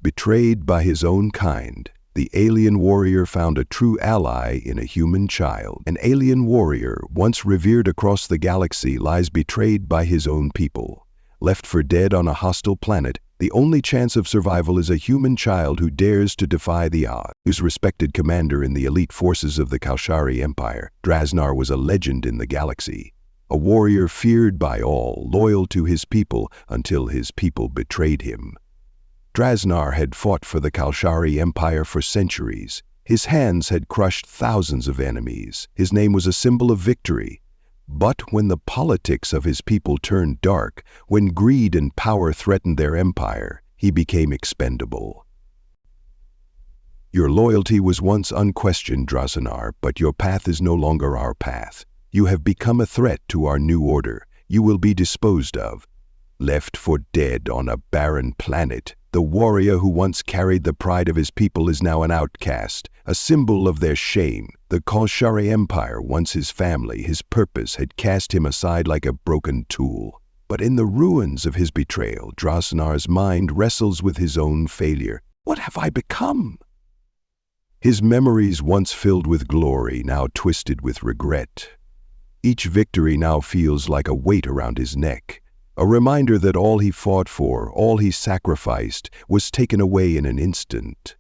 Betrayed by his own kind, the alien warrior found a true ally in a human child. An alien warrior, once revered across the galaxy, lies betrayed by his own people. Left for dead on a hostile planet, the only chance of survival is a human child who dares to defy the odds. Whose respected commander in the elite forces of the Kalshari Empire, Drasnar was a legend in the galaxy. A warrior feared by all, loyal to his people until his people betrayed him. Drasnar had fought for the Kalshari Empire for centuries. His hands had crushed thousands of enemies. His name was a symbol of victory. But when the politics of his people turned dark, when greed and power threatened their empire, he became expendable. Your loyalty was once unquestioned, Drasnar, but your path is no longer our path. You have become a threat to our new order. You will be disposed of. Left for dead on a barren planet, the warrior who once carried the pride of his people is now an outcast, a symbol of their shame. The Kalshari Empire, once his family, his purpose, had cast him aside like a broken tool. But in the ruins of his betrayal, Drasnar's mind wrestles with his own failure. What have I become? His memories, once filled with glory, now twisted with regret. Each victory now feels like a weight around his neck. A reminder that all he fought for, all he sacrificed, was taken away in an instant.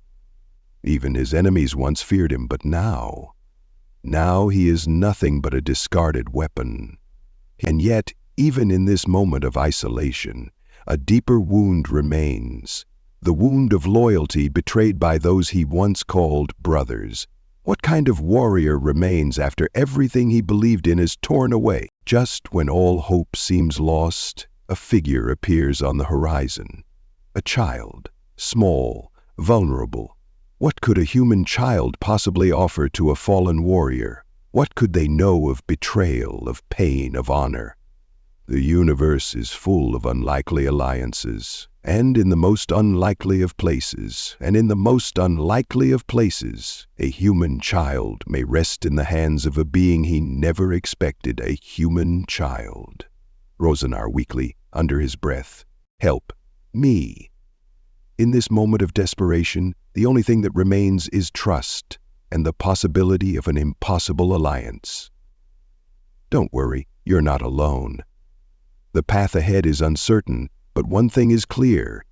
Even his enemies once feared him, but now he is nothing but a discarded weapon. And yet, even in this moment of isolation, a deeper wound remains. The wound of loyalty betrayed by those he once called brothers. What kind of warrior remains after everything he believed in is torn away? Just when all hope seems lost, a figure appears on the horizon. A child, small, vulnerable. What could a human child possibly offer to a fallen warrior? What could they know of betrayal, of pain, of honor? The universe is full of unlikely alliances, and in the most unlikely of places, a human child may rest in the hands of a being he never expected, a human child. Rosenar weakly, under his breath, "Help me." In this moment of desperation, the only thing that remains is trust and the possibility of an impossible alliance. Don't worry, you're not alone. The path ahead is uncertain, but one thing is clear.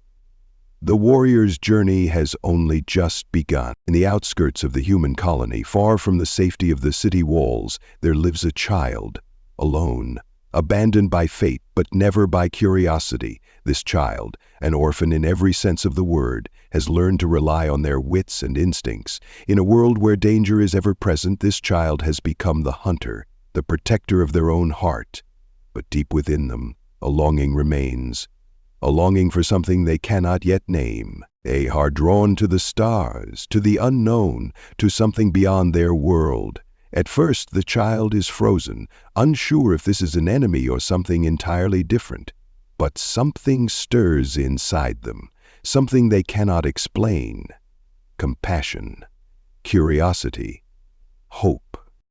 The warrior's journey has only just begun. In the outskirts of the human colony, far from the safety of the city walls, there lives a child, alone, abandoned by fate, but never by curiosity. This child, an orphan in every sense of the word, has learned to rely on their wits and instincts. In a world where danger is ever present, this child has become the hunter, the protector of their own heart. But deep within them, a longing remains, a longing for something they cannot yet name. They are drawn to the stars, to the unknown, to something beyond their world. At first, the child is frozen, unsure if this is an enemy or something entirely different. But something stirs inside them, something they cannot explain. Compassion, curiosity, hope.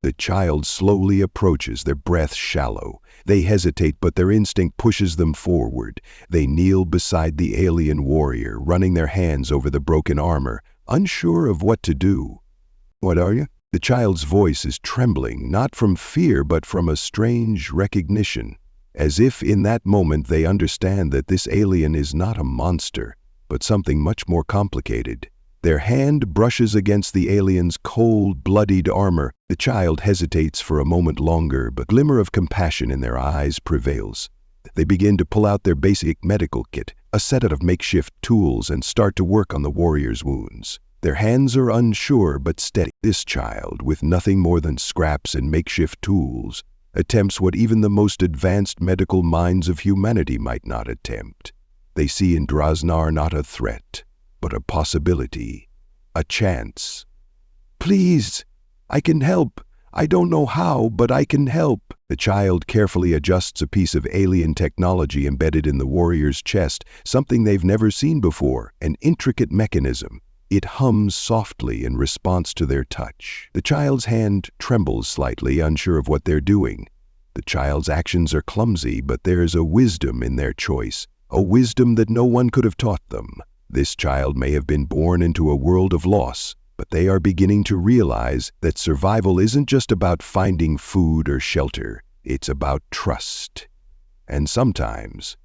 The child slowly approaches, their breath shallow. They hesitate, but their instinct pushes them forward. They kneel beside the alien warrior, running their hands over the broken armor, unsure of what to do. "What are you?" The child's voice is trembling, not from fear, but from a strange recognition, as if in that moment they understand that this alien is not a monster, but something much more complicated. Their hand brushes against the alien's cold, bloodied armor. The child hesitates for a moment longer, but a glimmer of compassion in their eyes prevails. They begin to pull out their basic medical kit, a set of makeshift tools, and start to work on the warrior's wounds. Their hands are unsure but steady. This child, with nothing more than scraps and makeshift tools, attempts what even the most advanced medical minds of humanity might not attempt. They see in Drasnar not a threat, but a possibility, a chance. "Please, I can help. I don't know how, but I can help." The child carefully adjusts a piece of alien technology embedded in the warrior's chest, something they've never seen before, an intricate mechanism. It hums softly in response to their touch. The child's hand trembles slightly, unsure of what they're doing. The child's actions are clumsy, but there's a wisdom in their choice, a wisdom that no one could have taught them. This child may have been born into a world of loss, but they are beginning to realize that survival isn't just about finding food or shelter, it's about trust. And sometimes,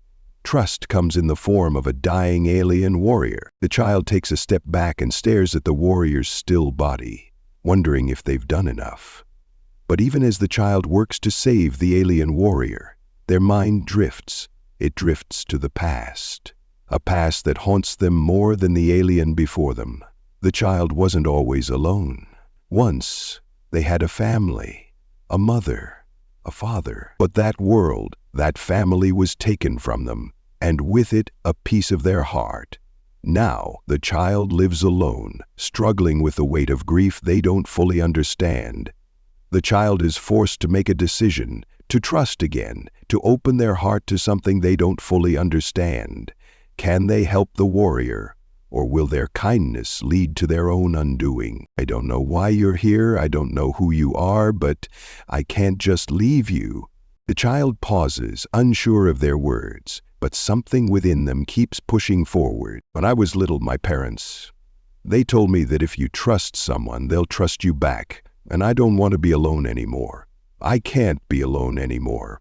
trust comes in the form of a dying alien warrior. The child takes a step back and stares at the warrior's still body, wondering if they've done enough. But even as the child works to save the alien warrior, their mind drifts. It drifts to the past, a past that haunts them more than the alien before them. The child wasn't always alone. Once, they had a family, a mother, a father. But that world, that family was taken from them, and with it, a piece of their heart. Now, the child lives alone, struggling with the weight of grief they don't fully understand. The child is forced to make a decision, to trust again, to open their heart to something they don't fully understand. Can they help the warrior, or will their kindness lead to their own undoing? I don't know why you're here, I don't know who you are, but I can't just leave you. The child pauses, unsure of their words, but something within them keeps pushing forward. When I was little, my parents, they told me that if you trust someone, they'll trust you back, and I don't want to be alone anymore. I can't be alone anymore.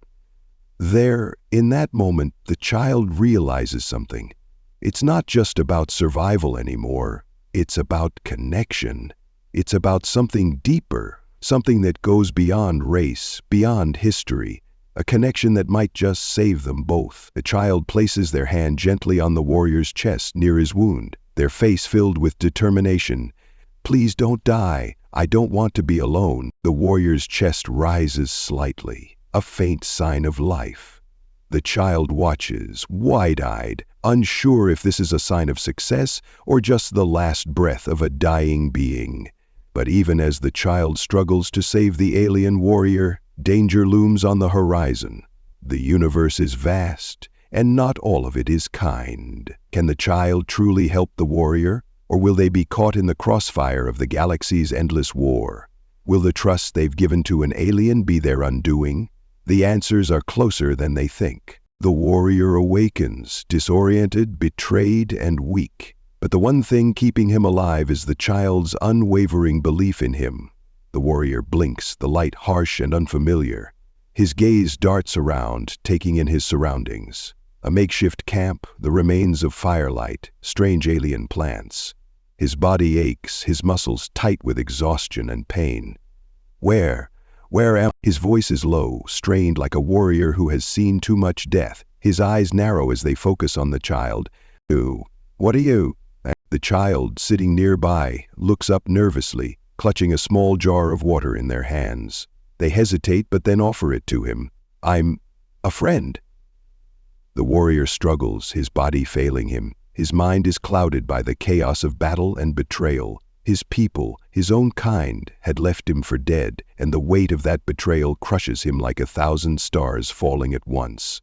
There, in that moment, the child realizes something. It's not just about survival anymore. It's about connection. It's about something deeper, something that goes beyond race, beyond history, a connection that might just save them both. The child places their hand gently on the warrior's chest near his wound, their face filled with determination. "Please don't die. I don't want to be alone." The warrior's chest rises slightly, a faint sign of life. The child watches, wide-eyed, unsure if this is a sign of success or just the last breath of a dying being. But even as the child struggles to save the alien warrior, danger looms on the horizon. The universe is vast, and not all of it is kind. Can the child truly help the warrior, or will they be caught in the crossfire of the galaxy's endless war? Will the trust they've given to an alien be their undoing? The answers are closer than they think. The warrior awakens, disoriented, betrayed, and weak. But the one thing keeping him alive is the child's unwavering belief in him. The warrior blinks, the light harsh and unfamiliar. His gaze darts around, taking in his surroundings. A makeshift camp, the remains of firelight, strange alien plants. His body aches, his muscles tight with exhaustion and pain. Where am I? His voice is low, strained like a warrior who has seen too much death. His eyes narrow as they focus on the child. What are you? The child, sitting nearby, looks up nervously, clutching a small jar of water in their hands. They hesitate but then offer it to him. "I'm a friend." The warrior struggles, his body failing him. His mind is clouded by the chaos of battle and betrayal. His people, his own kind, had left him for dead, and the weight of that betrayal crushes him like 1,000 stars falling at once.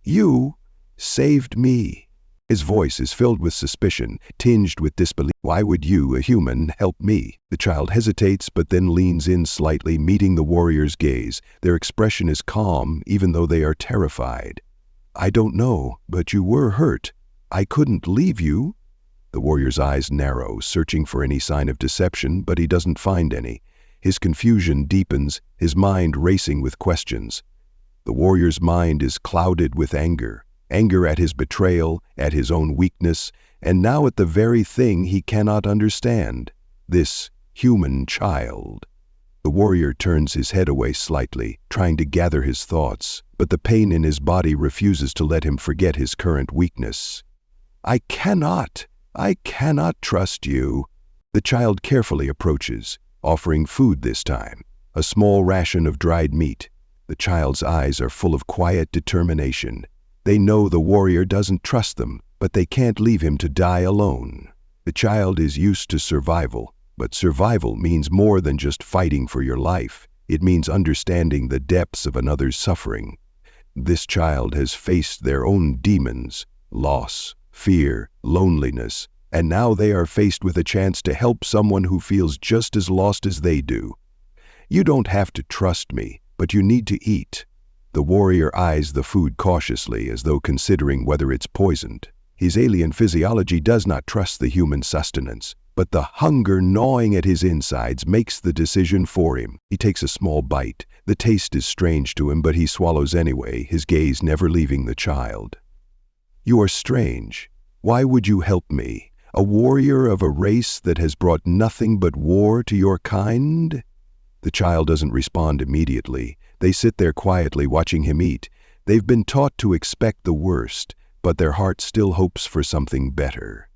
"You saved me." His voice is filled with suspicion, tinged with disbelief. "Why would you, a human, help me?" The child hesitates but then leans in slightly, meeting the warrior's gaze. Their expression is calm, even though they are terrified. "I don't know, but you were hurt. I couldn't leave you." The warrior's eyes narrow, searching for any sign of deception, but he doesn't find any. His confusion deepens, his mind racing with questions. The warrior's mind is clouded with anger at his betrayal, at his own weakness, and now at the very thing he cannot understand, this human child. The warrior turns his head away slightly, trying to gather his thoughts, but the pain in his body refuses to let him forget his current weakness. I cannot trust you." The child carefully approaches, offering food this time, a small ration of dried meat. The child's eyes are full of quiet determination. They know the warrior doesn't trust them, but they can't leave him to die alone. The child is used to survival, but survival means more than just fighting for your life. It means understanding the depths of another's suffering. This child has faced their own demons, loss, fear, loneliness, and now they are faced with a chance to help someone who feels just as lost as they do. "You don't have to trust me, but you need to eat." The warrior eyes the food cautiously, as though considering whether it's poisoned. His alien physiology does not trust the human sustenance, but the hunger gnawing at his insides makes the decision for him. He takes a small bite. The taste is strange to him, but he swallows anyway, his gaze never leaving the child. "You are strange. Why would you help me? A warrior of a race that has brought nothing but war to your kind?" The child doesn't respond immediately. They sit there quietly watching him eat. They've been taught to expect the worst, but their heart still hopes for something better.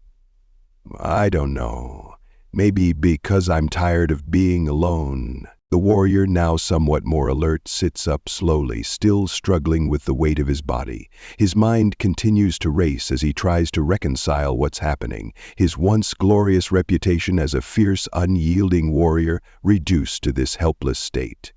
"I don't know. Maybe because I'm tired of being alone." The warrior, now somewhat more alert, sits up slowly, still struggling with the weight of his body. His mind continues to race as he tries to reconcile what's happening. His once glorious reputation as a fierce, unyielding warrior reduced to this helpless state.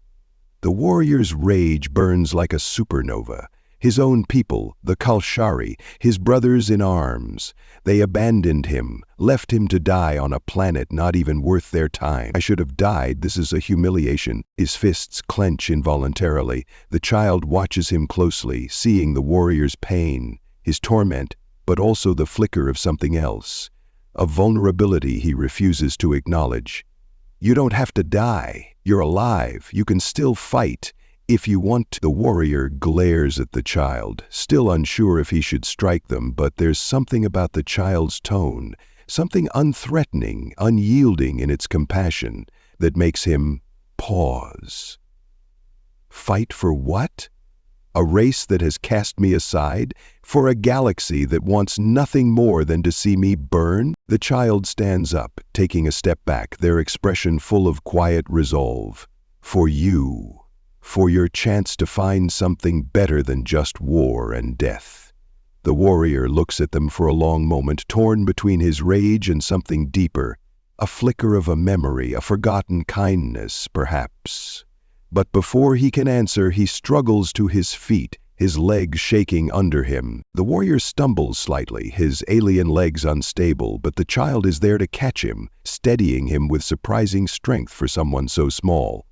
The warrior's rage burns like a supernova. His own people, the Kalshari, his brothers in arms, they abandoned him, left him to die on a planet not even worth their time. "I should have died. This is a humiliation." His fists clench involuntarily. The child watches him closely, seeing the warrior's pain, his torment, but also the flicker of something else, a vulnerability he refuses to acknowledge. "You don't have to die. You're alive. You can still fight. If you want to." The warrior glares at the child, still unsure if he should strike them, but there's something about the child's tone, something unthreatening, unyielding in its compassion, that makes him pause. "Fight for what? A race that has cast me aside? For a galaxy that wants nothing more than to see me burn?" The child stands up, taking a step back, their expression full of quiet resolve. "For you. For your chance to find something better than just war and death." The warrior looks at them for a long moment, torn between his rage and something deeper, a flicker of a memory, a forgotten kindness, perhaps. But before he can answer, he struggles to his feet, his legs shaking under him. The warrior stumbles slightly, his alien legs unstable, but the child is there to catch him, steadying him with surprising strength for someone so small.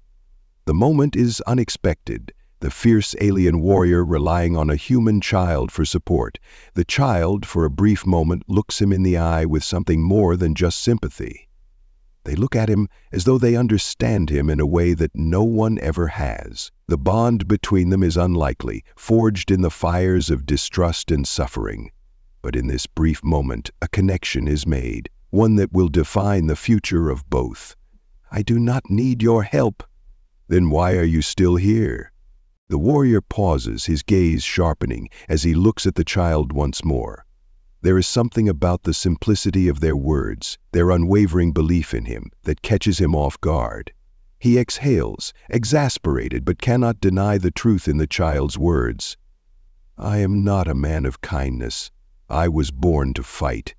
The moment is unexpected, the fierce alien warrior relying on a human child for support. The child, for a brief moment, looks him in the eye with something more than just sympathy. They look at him as though they understand him in a way that no one ever has. The bond between them is unlikely, forged in the fires of distrust and suffering. But in this brief moment, a connection is made, one that will define the future of both. "I do not need your help." "Then why are you still here?" The warrior pauses, his gaze sharpening, as he looks at the child once more. There is something about the simplicity of their words, their unwavering belief in him, that catches him off guard. He exhales, exasperated, but cannot deny the truth in the child's words. "I am not a man of kindness. I was born to fight."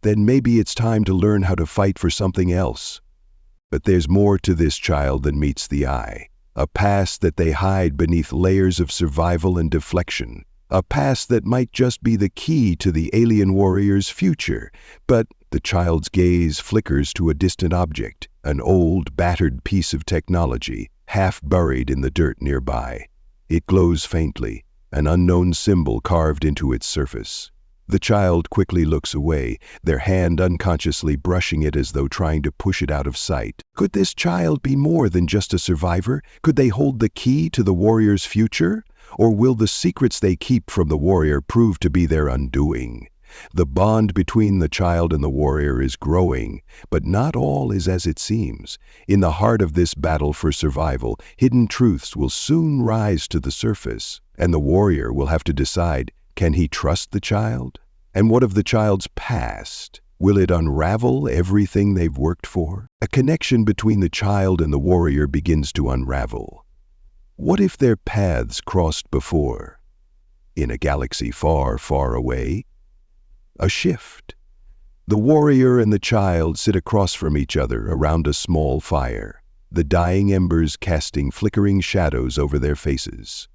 "Then maybe it's time to learn how to fight for something else." But there's more to this child than meets the eye. A past that they hide beneath layers of survival and deflection. A past that might just be the key to the alien warrior's future. But the child's gaze flickers to a distant object, an old, battered piece of technology, half buried in the dirt nearby. It glows faintly, an unknown symbol carved into its surface. The child quickly looks away, their hand unconsciously brushing it as though trying to push it out of sight. Could this child be more than just a survivor? Could they hold the key to the warrior's future? Or will the secrets they keep from the warrior prove to be their undoing? The bond between the child and the warrior is growing, but not all is as it seems. In the heart of this battle for survival, hidden truths will soon rise to the surface, and the warrior will have to decide, can he trust the child? And what of the child's past? Will it unravel everything they've worked for? A connection between the child and the warrior begins to unravel. What if their paths crossed before? In a galaxy far, far away? A shift. The warrior and the child sit across from each other around a small fire, the dying embers casting flickering shadows over their faces.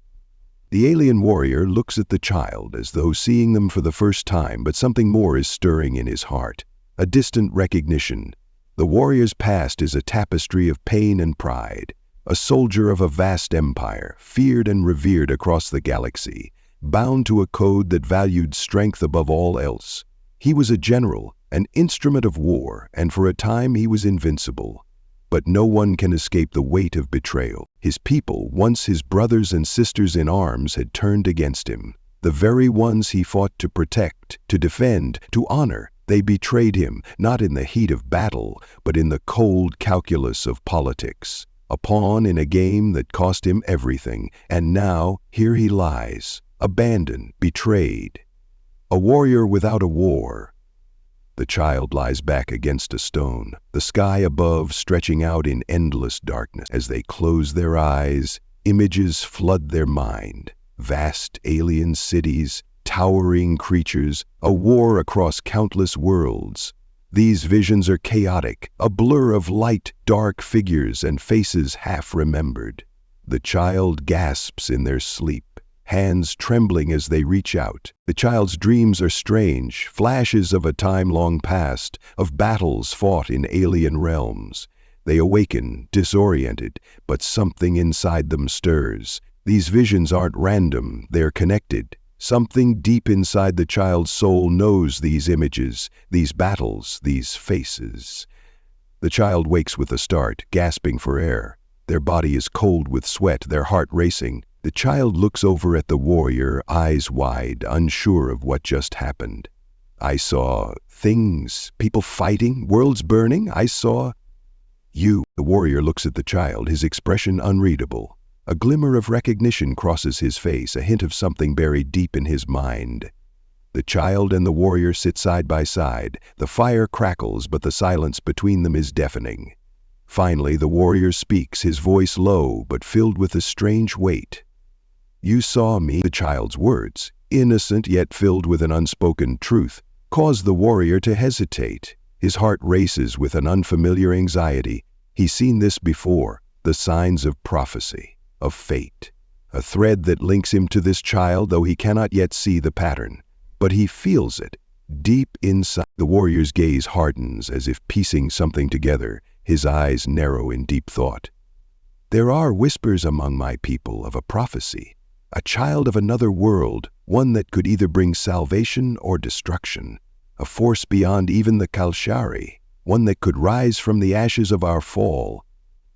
The alien warrior looks at the child as though seeing them for the first time, but something more is stirring in his heart, a distant recognition. The warrior's past is a tapestry of pain and pride, a soldier of a vast empire, feared and revered across the galaxy, bound to a code that valued strength above all else. He was a general, an instrument of war, and for a time he was invincible. But no one can escape the weight of betrayal. His people, once his brothers and sisters in arms, had turned against him. The very ones he fought to protect, to defend, to honor. They betrayed him, not in the heat of battle, but in the cold calculus of politics. A pawn in a game that cost him everything, and now here he lies, abandoned, betrayed. A warrior without a war. The child lies back against a stone, the sky above stretching out in endless darkness. As they close their eyes, images flood their mind. Vast alien cities, towering creatures, a war across countless worlds. These visions are chaotic, a blur of light, dark figures and faces half remembered. The child gasps in their sleep, hands trembling as they reach out. The child's dreams are strange, flashes of a time long past, of battles fought in alien realms. They awaken, disoriented, but something inside them stirs. These visions aren't random, they're connected. Something deep inside the child's soul knows these images, these battles, these faces. The child wakes with a start, gasping for air. Their body is cold with sweat, their heart racing. The child looks over at the warrior, eyes wide, unsure of what just happened. I saw things, people fighting, worlds burning. I saw you. The warrior looks at the child, his expression unreadable. A glimmer of recognition crosses his face, a hint of something buried deep in his mind. The child and the warrior sit side by side. The fire crackles, but the silence between them is deafening. Finally, the warrior speaks, his voice low but filled with a strange weight. "You saw me." The child's words, innocent yet filled with an unspoken truth, cause the warrior to hesitate. His heart races with an unfamiliar anxiety. He's seen this before, the signs of prophecy, of fate. A thread that links him to this child, though he cannot yet see the pattern. But he feels it, deep inside. The warrior's gaze hardens as if piecing something together, his eyes narrow in deep thought. "There are whispers among my people of a prophecy, a child of another world, one that could either bring salvation or destruction, a force beyond even the Kalshari, one that could rise from the ashes of our fall."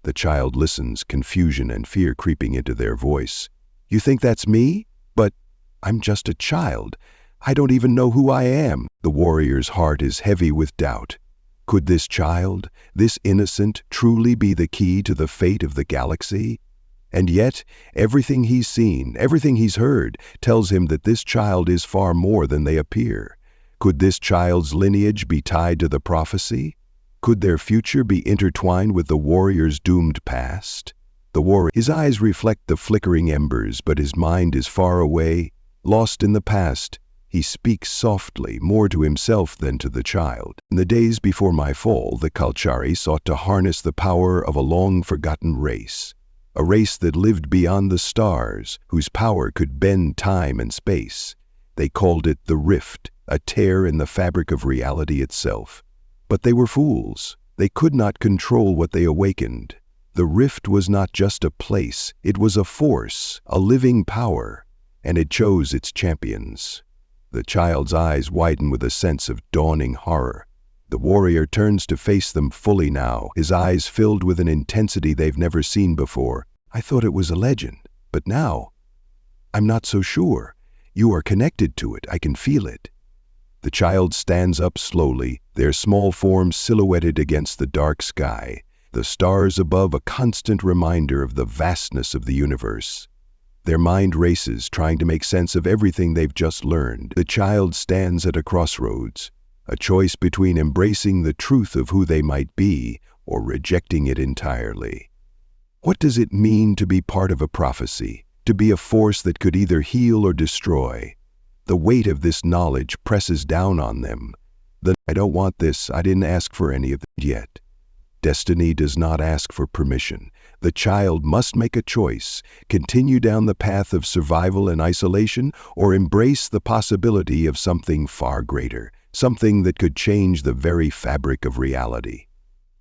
The child listens, confusion and fear creeping into their voice. "You think that's me? But I'm just a child. I don't even know who I am." The warrior's heart is heavy with doubt. Could this child, this innocent, truly be the key to the fate of the galaxy? And yet, everything he's seen, everything he's heard, tells him that this child is far more than they appear. Could this child's lineage be tied to the prophecy? Could their future be intertwined with the warrior's doomed past? The warrior, his eyes reflect the flickering embers, but his mind is far away, lost in the past. He speaks softly, more to himself than to the child. "In the days before my fall, the Kalshari sought to harness the power of a long-forgotten race. A race that lived beyond the stars, whose power could bend time and space. They called it the Rift, a tear in the fabric of reality itself. But they were fools. They could not control what they awakened. The Rift was not just a place, it was a force, a living power, and it chose its champions." The child's eyes widen with a sense of dawning horror. The warrior turns to face them fully now, his eyes filled with an intensity they've never seen before. "I thought it was a legend, but now, I'm not so sure. You are connected to it, I can feel it." The child stands up slowly, their small forms silhouetted against the dark sky, the stars above a constant reminder of the vastness of the universe. Their mind races, trying to make sense of everything they've just learned. The child stands at a crossroads, a choice between embracing the truth of who they might be or rejecting it entirely. What does it mean to be part of a prophecy, to be a force that could either heal or destroy? The weight of this knowledge presses down on them. "I don't want this, I didn't ask for any of it yet." Destiny does not ask for permission. The child must make a choice, continue down the path of survival and isolation, or embrace the possibility of something far greater, something that could change the very fabric of reality.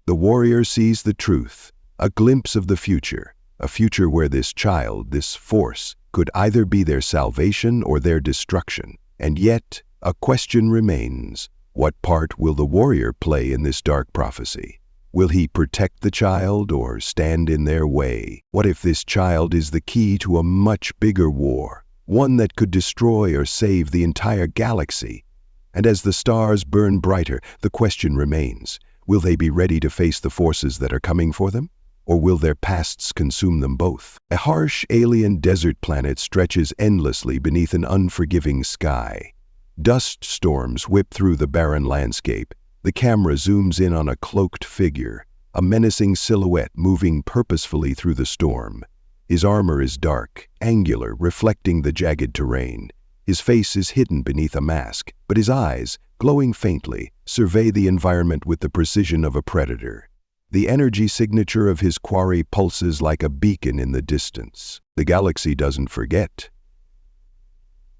The warrior sees the truth, a glimpse of the future, a future where this child, this force, could either be their salvation or their destruction. And yet, a question remains. What part will the warrior play in this dark prophecy? Will he protect the child or stand in their way? What if this child is the key to a much bigger war, one that could destroy or save the entire galaxy? And as the stars burn brighter, the question remains, will they be ready to face the forces that are coming for them? Or will their pasts consume them both? A harsh alien desert planet stretches endlessly beneath an unforgiving sky. Dust storms whip through the barren landscape. The camera zooms in on a cloaked figure, a menacing silhouette moving purposefully through the storm. His armor is dark, angular, reflecting the jagged terrain. His face is hidden beneath a mask, but his eyes, glowing faintly, survey the environment with the precision of a predator. The energy signature of his quarry pulses like a beacon in the distance. The galaxy doesn't forget.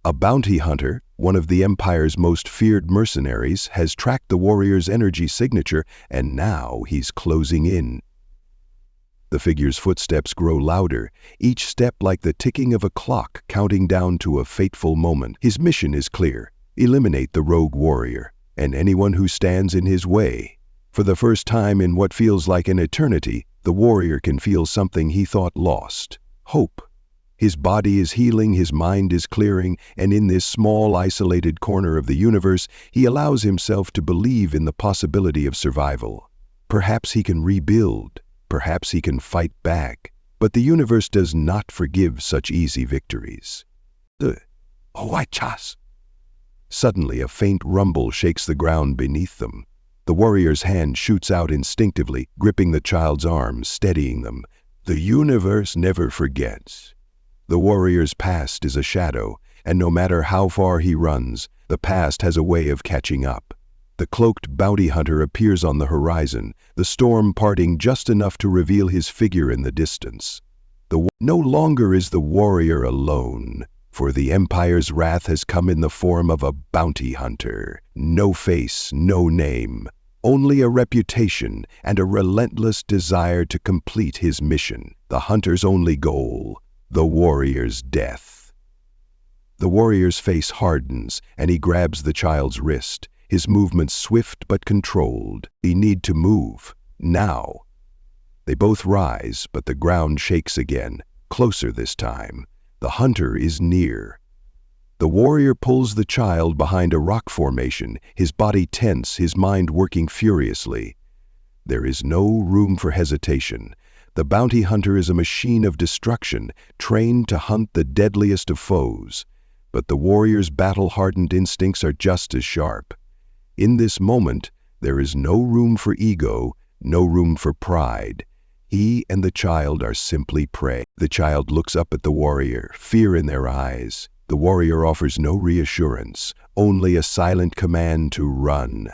A bounty hunter, one of the Empire's most feared mercenaries, has tracked the warrior's energy signature, and now he's closing in. The figure's footsteps grow louder, each step like the ticking of a clock counting down to a fateful moment. His mission is clear: eliminate the rogue warrior, and anyone who stands in his way. For the first time in what feels like an eternity, the warrior can feel something he thought lost: hope. His body is healing, his mind is clearing, and in this small, isolated corner of the universe, he allows himself to believe in the possibility of survival. Perhaps he can rebuild, perhaps he can fight back, but the universe does not forgive such easy victories. Suddenly, a faint rumble shakes the ground beneath them. The warrior's hand shoots out instinctively, gripping the child's arms, steadying them. The universe never forgets. The warrior's past is a shadow, and no matter how far he runs, the past has a way of catching up. The cloaked bounty hunter appears on the horizon, the storm parting just enough to reveal his figure in the distance. No longer is the warrior alone, for the Empire's wrath has come in the form of a bounty hunter. No face, no name, only a reputation and a relentless desire to complete his mission. The hunter's only goal: the warrior's death. The warrior's face hardens, and he grabs the child's wrist, his movements swift but controlled. He need to move, now. They both rise, but the ground shakes again, closer this time. The hunter is near. The warrior pulls the child behind a rock formation, his body tense, his mind working furiously. There is no room for hesitation. The bounty hunter is a machine of destruction, trained to hunt the deadliest of foes. But the warrior's battle-hardened instincts are just as sharp. In this moment, there is no room for ego, no room for pride. He and the child are simply prey. The child looks up at the warrior, fear in their eyes. The warrior offers no reassurance, only a silent command to run.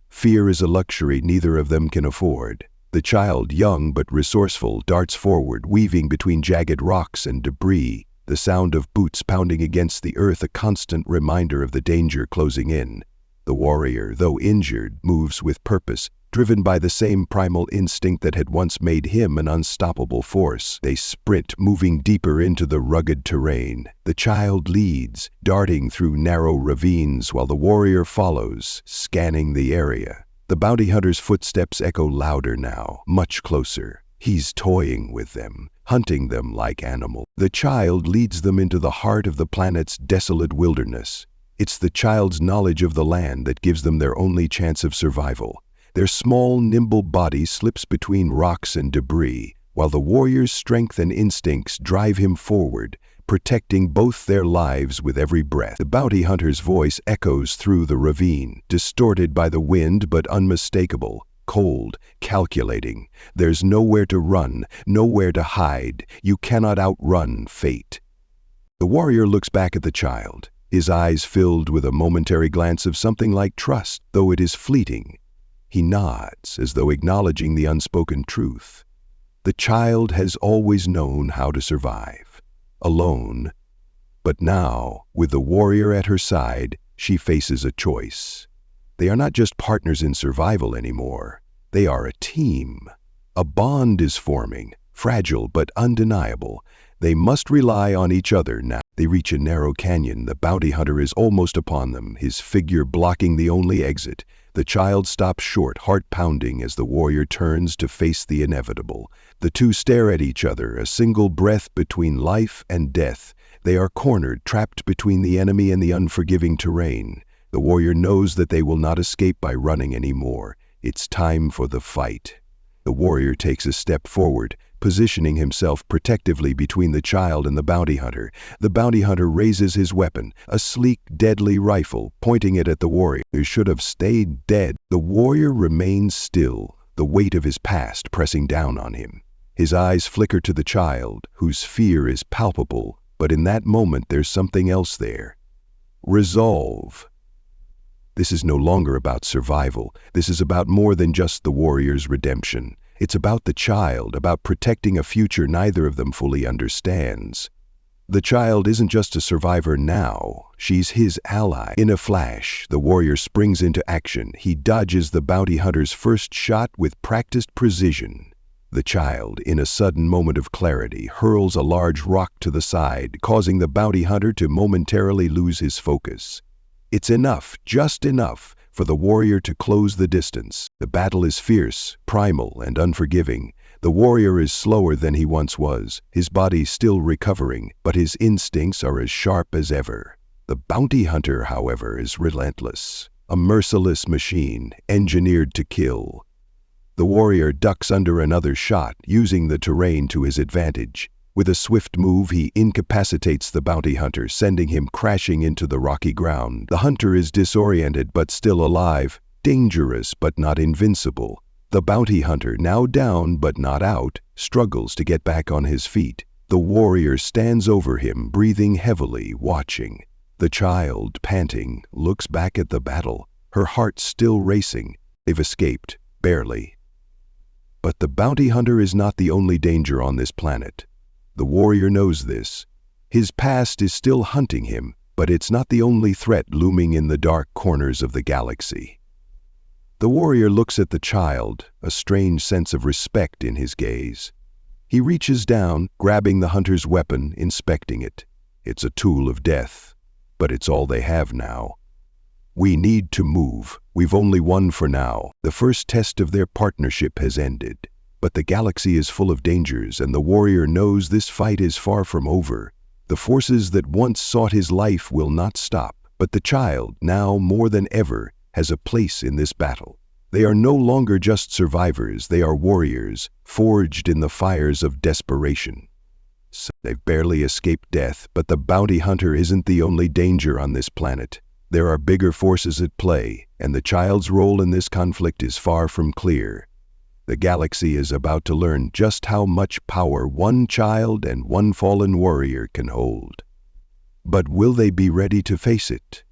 Fear is a luxury neither of them can afford. The child, young but resourceful, darts forward, weaving between jagged rocks and debris, the sound of boots pounding against the earth a constant reminder of the danger closing in. The warrior, though injured, moves with purpose, driven by the same primal instinct that had once made him an unstoppable force. They sprint, moving deeper into the rugged terrain. The child leads, darting through narrow ravines while the warrior follows, scanning the area. The bounty hunter's footsteps echo louder now, much closer. He's toying with them, hunting them like animals. The child leads them into the heart of the planet's desolate wilderness. It's the child's knowledge of the land that gives them their only chance of survival. Their small, nimble body slips between rocks and debris, while the warrior's strength and instincts drive him forward, protecting both their lives with every breath. The bounty hunter's voice echoes through the ravine, distorted by the wind but unmistakable, cold, calculating. There's nowhere to run, nowhere to hide. You cannot outrun fate. The warrior looks back at the child, his eyes filled with a momentary glance of something like trust, though it is fleeting. He nods, as though acknowledging the unspoken truth. The child has always known how to survive. Alone, but now, with the warrior at her side, she faces a choice. They are not just partners in survival anymore. They are a team. A bond is forming, fragile but undeniable. They must rely on each other now. They reach a narrow canyon. The bounty hunter is almost upon them, his figure blocking the only exit. The child stops short, heart pounding, as the warrior turns to face the inevitable. The two stare at each other, a single breath between life and death. They are cornered, trapped between the enemy and the unforgiving terrain. The warrior knows that they will not escape by running anymore. It's time for the fight. The warrior takes a step forward, positioning himself protectively between the child and the bounty hunter. The bounty hunter raises his weapon, a sleek, deadly rifle, pointing it at the warrior, who should have stayed dead. The warrior remains still, the weight of his past pressing down on him. His eyes flicker to the child, whose fear is palpable, but in that moment there's something else there. Resolve. This is no longer about survival. This is about more than just the warrior's redemption. It's about the child, about protecting a future neither of them fully understands. The child isn't just a survivor now, she's his ally. In a flash, the warrior springs into action. He dodges the bounty hunter's first shot with practiced precision. The child, in a sudden moment of clarity, hurls a large rock to the side, causing the bounty hunter to momentarily lose his focus. It's enough, just enough, for the warrior to close the distance. The battle is fierce, primal, and unforgiving. The warrior is slower than he once was, his body still recovering, but his instincts are as sharp as ever. The bounty hunter, however, is relentless, a merciless machine, engineered to kill. The warrior ducks under another shot, using the terrain to his advantage. With a swift move, he incapacitates the bounty hunter, sending him crashing into the rocky ground. The hunter is disoriented but still alive, dangerous but not invincible. The bounty hunter, now down but not out, struggles to get back on his feet. The warrior stands over him, breathing heavily, watching. The child, panting, looks back at the battle, her heart still racing. They've escaped, barely. But the bounty hunter is not the only danger on this planet. The warrior knows this. His past is still hunting him, but it's not the only threat looming in the dark corners of the galaxy. The warrior looks at the child, a strange sense of respect in his gaze. He reaches down, grabbing the hunter's weapon, inspecting it. It's a tool of death, but it's all they have now. We need to move. We've only one for now. The first test of their partnership has ended. But the galaxy is full of dangers, and the warrior knows this fight is far from over. The forces that once sought his life will not stop, but the child, now more than ever, has a place in this battle. They are no longer just survivors, they are warriors, forged in the fires of desperation. So they've barely escaped death, but the bounty hunter isn't the only danger on this planet. There are bigger forces at play, and the child's role in this conflict is far from clear. The galaxy is about to learn just how much power one child and one fallen warrior can hold. But will they be ready to face it?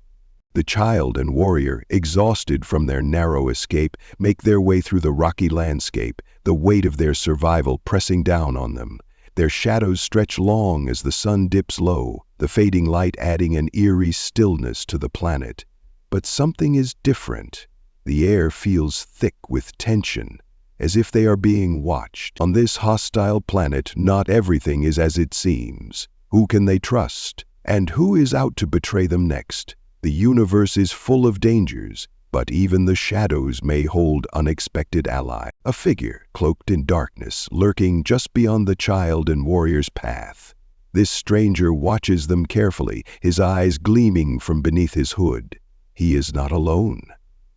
The child and warrior, exhausted from their narrow escape, make their way through the rocky landscape, the weight of their survival pressing down on them. Their shadows stretch long as the sun dips low, the fading light adding an eerie stillness to the planet. But something is different. The air feels thick with tension, as if they are being watched. On this hostile planet, not everything is as it seems. Who can they trust? And who is out to betray them next? The universe is full of dangers, but even the shadows may hold unexpected allies. A figure, cloaked in darkness, lurking just beyond the child and warrior's path. This stranger watches them carefully, his eyes gleaming from beneath his hood. He is not alone.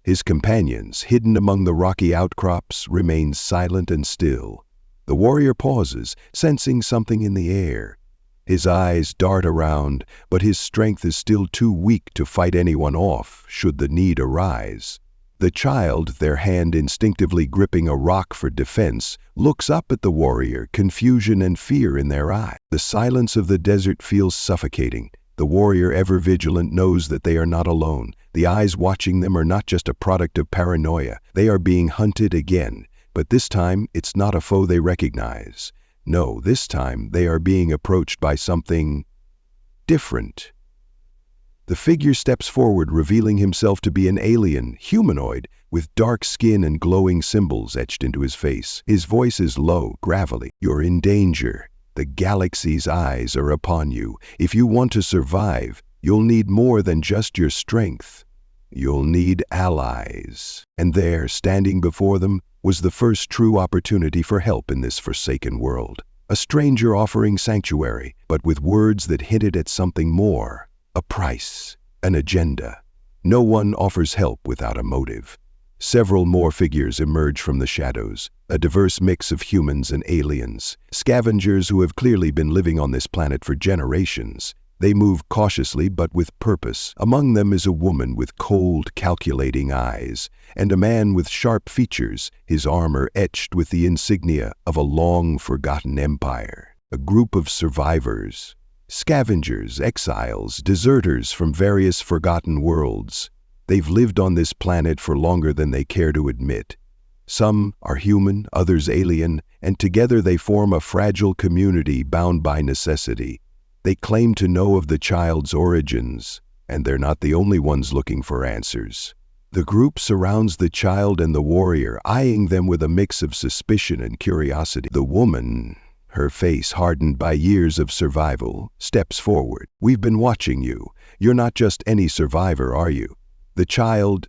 His companions, hidden among the rocky outcrops, remain silent and still. The warrior pauses, sensing something in the air. His eyes dart around, but his strength is still too weak to fight anyone off, should the need arise. The child, their hand instinctively gripping a rock for defense, looks up at the warrior, confusion and fear in their eyes. The silence of the desert feels suffocating. The warrior, ever vigilant, knows that they are not alone. The eyes watching them are not just a product of paranoia. They are being hunted again, but this time it's not a foe they recognize. No, this time they are being approached by something different. The figure steps forward, revealing himself to be an alien, humanoid, with dark skin and glowing symbols etched into his face. His voice is low, gravelly. "You're in danger. The galaxy's eyes are upon you. If you want to survive, you'll need more than just your strength. You'll need allies." And there, standing before them, was the first true opportunity for help in this forsaken world. A stranger offering sanctuary, but with words that hinted at something more. A price, an agenda. No one offers help without a motive. Several more figures emerge from the shadows, a diverse mix of humans and aliens, scavengers who have clearly been living on this planet for generations. They move cautiously but with purpose. Among them is a woman with cold, calculating eyes, and a man with sharp features, his armor etched with the insignia of a long-forgotten empire. A group of survivors, scavengers, exiles, deserters from various forgotten worlds. They've lived on this planet for longer than they care to admit. Some are human, others alien, and together they form a fragile community bound by necessity. They claim to know of the child's origins, and they're not the only ones looking for answers. The group surrounds the child and the warrior, eyeing them with a mix of suspicion and curiosity. The woman, her face hardened by years of survival, steps forward. "We've been watching you. You're not just any survivor, are you?" The child,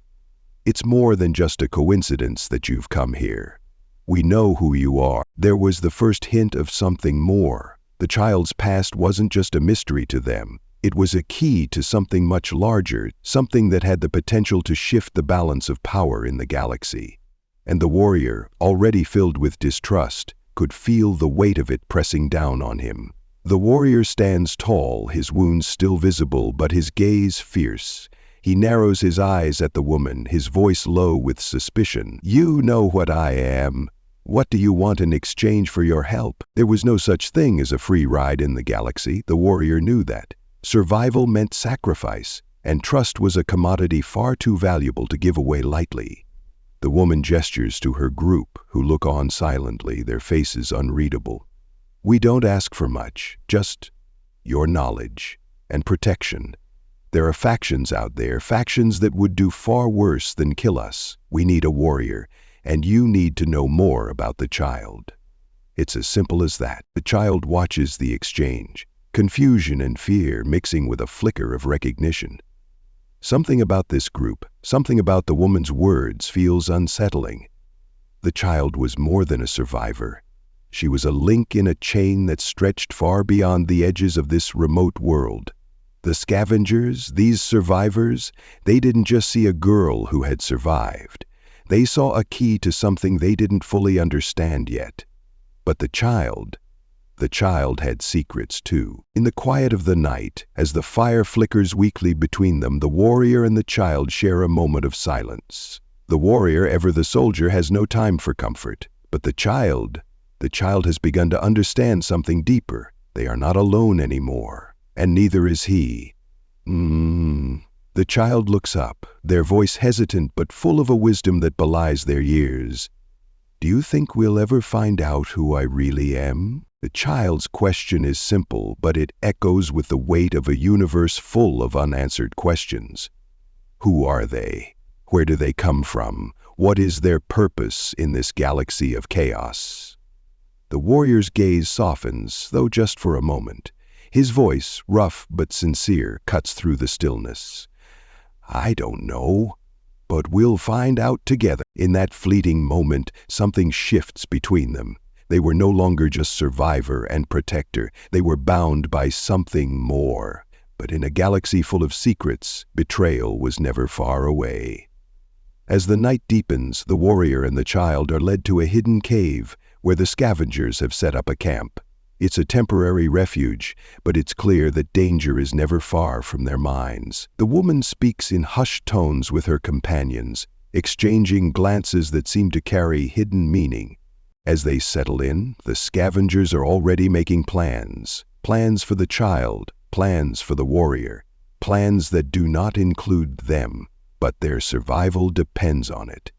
"It's more than just a coincidence that you've come here. We know who you are." There was the first hint of something more. The child's past wasn't just a mystery to them. It was a key to something much larger, something that had the potential to shift the balance of power in the galaxy. And the warrior, already filled with distrust, could feel the weight of it pressing down on him. The warrior stands tall, his wounds still visible, but his gaze fierce. He narrows his eyes at the woman, his voice low with suspicion. "You know what I am. What do you want in exchange for your help?" There was no such thing as a free ride in the galaxy. The warrior knew that. Survival meant sacrifice, and trust was a commodity far too valuable to give away lightly. The woman gestures to her group, who look on silently, their faces unreadable. "We don't ask for much, just your knowledge and protection. There are factions out there, factions that would do far worse than kill us. We need a warrior, and you need to know more about the child." It's as simple as that. The child watches the exchange, confusion and fear mixing with a flicker of recognition. Something about this group, something about the woman's words feels unsettling. The child was more than a survivor. She was a link in a chain that stretched far beyond the edges of this remote world. The scavengers, these survivors, they didn't just see a girl who had survived. They saw a key to something they didn't fully understand yet. But the child had secrets too. In the quiet of the night, as the fire flickers weakly between them, the warrior and the child share a moment of silence. The warrior, ever the soldier, has no time for comfort. But the child has begun to understand something deeper. They are not alone anymore, and neither is he. The child looks up, their voice hesitant but full of a wisdom that belies their years. "Do you think we'll ever find out who I really am?" The child's question is simple, but it echoes with the weight of a universe full of unanswered questions. Who are they? Where do they come from? What is their purpose in this galaxy of chaos? The warrior's gaze softens, though just for a moment. His voice, rough but sincere, cuts through the stillness. "I don't know, but we'll find out together." In that fleeting moment, something shifts between them. They were no longer just survivor and protector. They were bound by something more. But in a galaxy full of secrets, betrayal was never far away. As the night deepens, the warrior and the child are led to a hidden cave where the scavengers have set up a camp. It's a temporary refuge, but it's clear that danger is never far from their minds. The woman speaks in hushed tones with her companions, exchanging glances that seem to carry hidden meaning. As they settle in, the scavengers are already making plans. Plans for the child, plans for the warrior. Plans that do not include them, but their survival depends on it.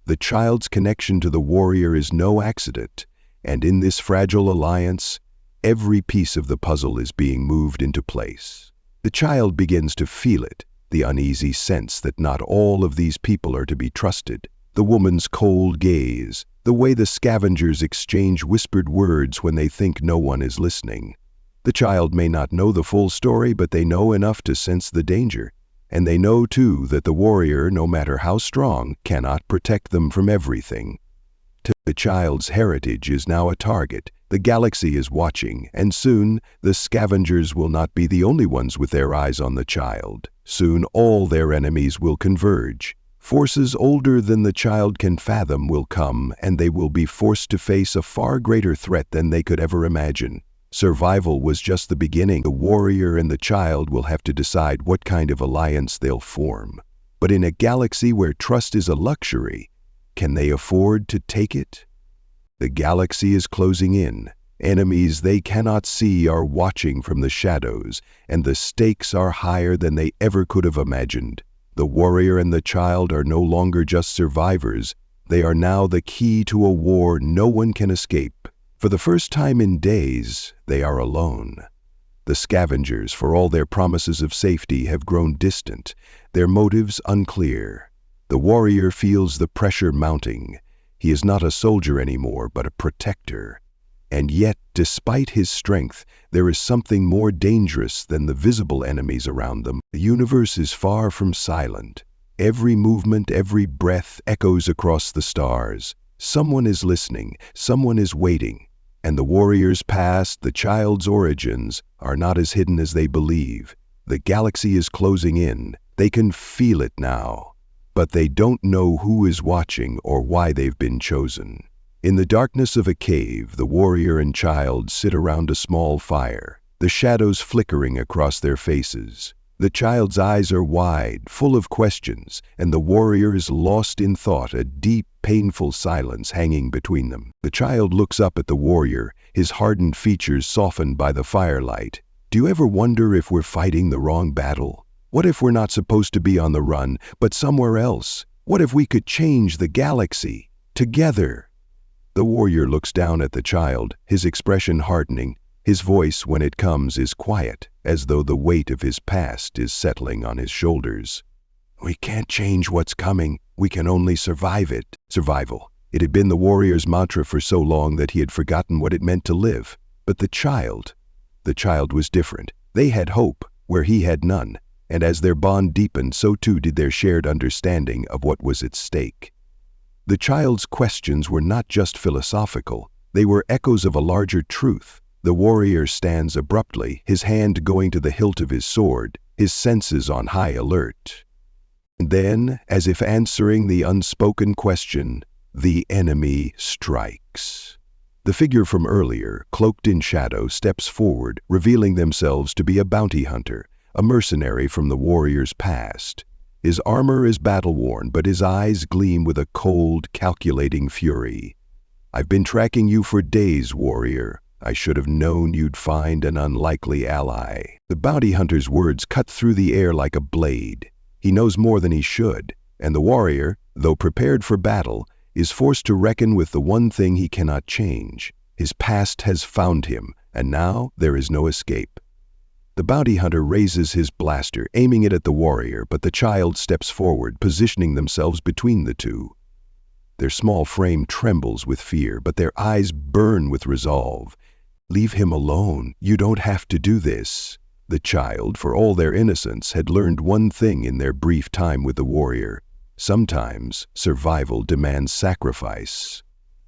The child's connection to the warrior is no accident, and in this fragile alliance, every piece of the puzzle is being moved into place. The child begins to feel it. the uneasy sense that not all of these people are to be trusted, the woman's cold gaze, the way the scavengers exchange whispered words when they think no one is listening. The child may not know the full story, but they know enough to sense the danger. And they know, too, that the warrior, no matter how strong, cannot protect them from everything. The child's heritage is now a target. The galaxy is watching, and soon the scavengers will not be the only ones with their eyes on the child. Soon all their enemies will converge. Forces older than the child can fathom will come, and they will be forced to face a far greater threat than they could ever imagine. Survival was just the beginning. The warrior and the child will have to decide what kind of alliance they'll form. But in a galaxy where trust is a luxury, can they afford to take it? The galaxy is closing in. Enemies they cannot see are watching from the shadows, and the stakes are higher than they ever could have imagined. The warrior and the child are no longer just survivors. They are now the key to a war no one can escape. For the first time in days, they are alone. The scavengers, for all their promises of safety, have grown distant, their motives unclear. The warrior feels the pressure mounting. He is not a soldier anymore, but a protector. And yet, despite his strength, there is something more dangerous than the visible enemies around them. The universe is far from silent. Every movement, every breath echoes across the stars. Someone is listening, someone is waiting. And the warrior's past, the child's origins, are not as hidden as they believe. The galaxy is closing in. They can feel it now. But they don't know who is watching or why they've been chosen. In the darkness of a cave, the warrior and child sit around a small fire, the shadows flickering across their faces. The child's eyes are wide, full of questions, and the warrior is lost in thought, a deep, painful silence hanging between them. The child looks up at the warrior, his hardened features softened by the firelight. Do you ever wonder if we're fighting the wrong battle? What if we're not supposed to be on the run, but somewhere else? What if we could change the galaxy? Together? The warrior looks down at the child, his expression hardening. His voice, when it comes, is quiet, as though the weight of his past is settling on his shoulders. We can't change what's coming. We can only survive it. Survival. It had been the warrior's mantra for so long that he had forgotten what it meant to live. But the child was different. They had hope, where he had none. And as their bond deepened, so too did their shared understanding of what was at stake. The child's questions were not just philosophical. They were echoes of a larger truth. The warrior stands abruptly, his hand going to the hilt of his sword, his senses on high alert. And then, as if answering the unspoken question, the enemy strikes. The figure from earlier, cloaked in shadow, steps forward, revealing themselves to be a bounty hunter, a mercenary from the warrior's past. His armor is battle-worn, but his eyes gleam with a cold, calculating fury. I've been tracking you for days, warrior. I should have known you'd find an unlikely ally. The bounty hunter's words cut through the air like a blade. He knows more than he should, and the warrior, though prepared for battle, is forced to reckon with the one thing he cannot change. His past has found him, and now there is no escape. The bounty hunter raises his blaster, aiming it at the warrior, but the child steps forward, positioning themselves between the two. Their small frame trembles with fear, but their eyes burn with resolve. Leave him alone. You don't have to do this. The child, for all their innocence, had learned one thing in their brief time with the warrior. Sometimes survival demands sacrifice.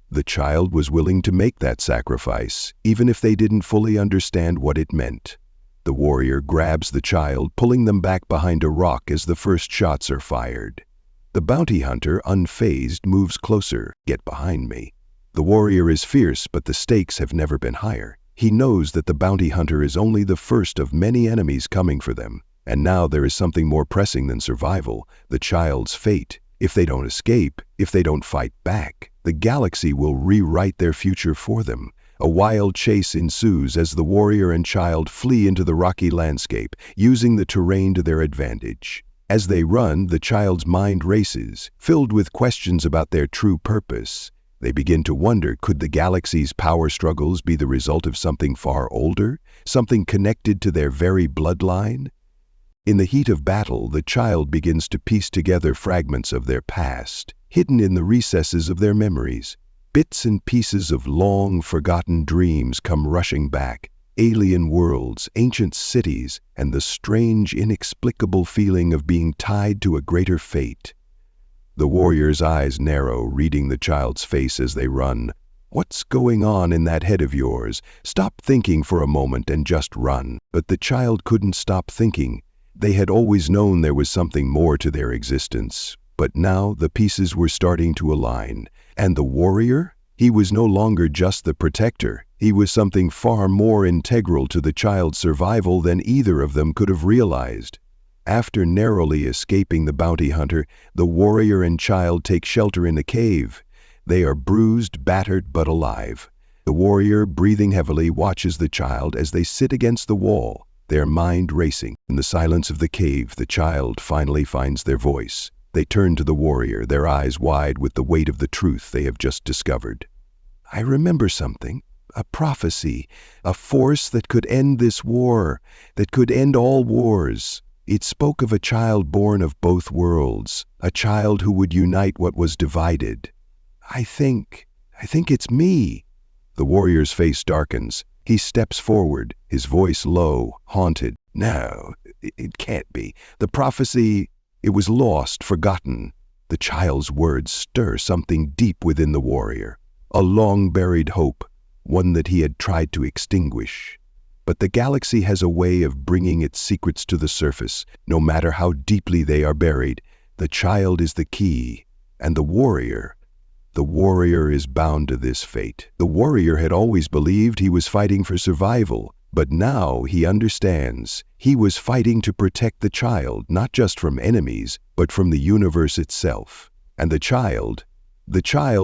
The child was willing to make that sacrifice, even if they didn't fully understand what it meant. The warrior grabs the child, pulling them back behind a rock as the first shots are fired. The bounty hunter, unfazed, moves closer. Get behind me. The warrior is fierce, but the stakes have never been higher. He knows that the bounty hunter is only the first of many enemies coming for them. And now there is something more pressing than survival, the child's fate. If they don't escape, if they don't fight back, the galaxy will rewrite their future for them. A wild chase ensues as the warrior and child flee into the rocky landscape, using the terrain to their advantage. As they run, the child's mind races, filled with questions about their true purpose. They begin to wonder, could the galaxy's power struggles be the result of something far older, something connected to their very bloodline? In the heat of battle, the child begins to piece together fragments of their past, hidden in the recesses of their memories. Bits and pieces of long-forgotten dreams come rushing back. Alien worlds, ancient cities, and the strange, inexplicable feeling of being tied to a greater fate. The warrior's eyes narrow, reading the child's face as they run. "What's going on in that head of yours? Stop thinking for a moment and just run." But the child couldn't stop thinking. They had always known there was something more to their existence, but now the pieces were starting to align. And the warrior? He was no longer just the protector. He was something far more integral to the child's survival than either of them could have realized. After narrowly escaping the bounty hunter, the warrior and child take shelter in a cave. They are bruised, battered, but alive. The warrior, breathing heavily, watches the child as they sit against the wall, their mind racing. In the silence of the cave, the child finally finds their voice. They turn to the warrior, their eyes wide with the weight of the truth they have just discovered. "I remember something. A prophecy, a force that could end this war, that could end all wars. It spoke of a child born of both worlds, a child who would unite what was divided. I think it's me." The warrior's face darkens. He steps forward, his voice low, haunted. "No, it can't be. The prophecy, it was lost, forgotten." The child's words stir something deep within the warrior, a long-buried hope, one that he had tried to extinguish. But the galaxy has a way of bringing its secrets to the surface, no matter how deeply they are buried. The child is the key, and the warrior is bound to this fate. The warrior had always believed he was fighting for survival, but now he understands. He was fighting to protect the child, not just from enemies, but from the universe itself. And the child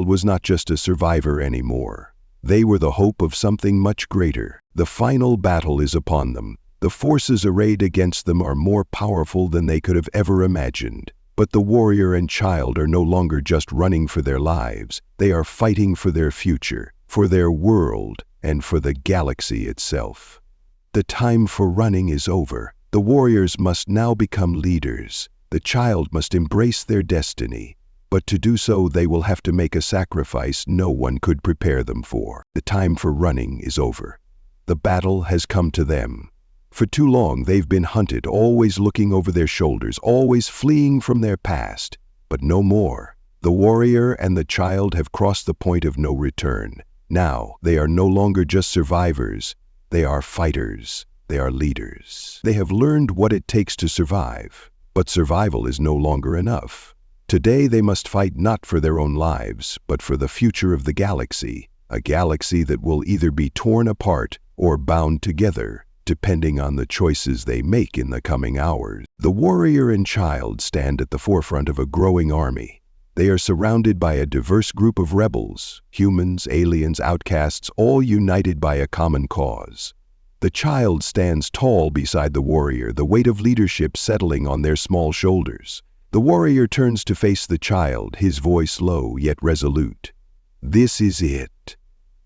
was not just a survivor anymore. They were the hope of something much greater. The final battle is upon them. The forces arrayed against them are more powerful than they could have ever imagined. But the warrior and child are no longer just running for their lives. They are fighting for their future, for their world, and for the galaxy itself. The time for running is over. The warriors must now become leaders. The child must embrace their destiny. But to do so, they will have to make a sacrifice no one could prepare them for. The time for running is over. The battle has come to them. For too long, they've been hunted, always looking over their shoulders, always fleeing from their past. But no more. The warrior and the child have crossed the point of no return. Now, they are no longer just survivors. They are fighters. They are leaders. They have learned what it takes to survive. But survival is no longer enough. Today they must fight not for their own lives, but for the future of the galaxy, a galaxy that will either be torn apart or bound together, depending on the choices they make in the coming hours. The warrior and child stand at the forefront of a growing army. They are surrounded by a diverse group of rebels, humans, aliens, outcasts, all united by a common cause. The child stands tall beside the warrior, the weight of leadership settling on their small shoulders. The warrior turns to face the child, his voice low yet resolute. "This is it.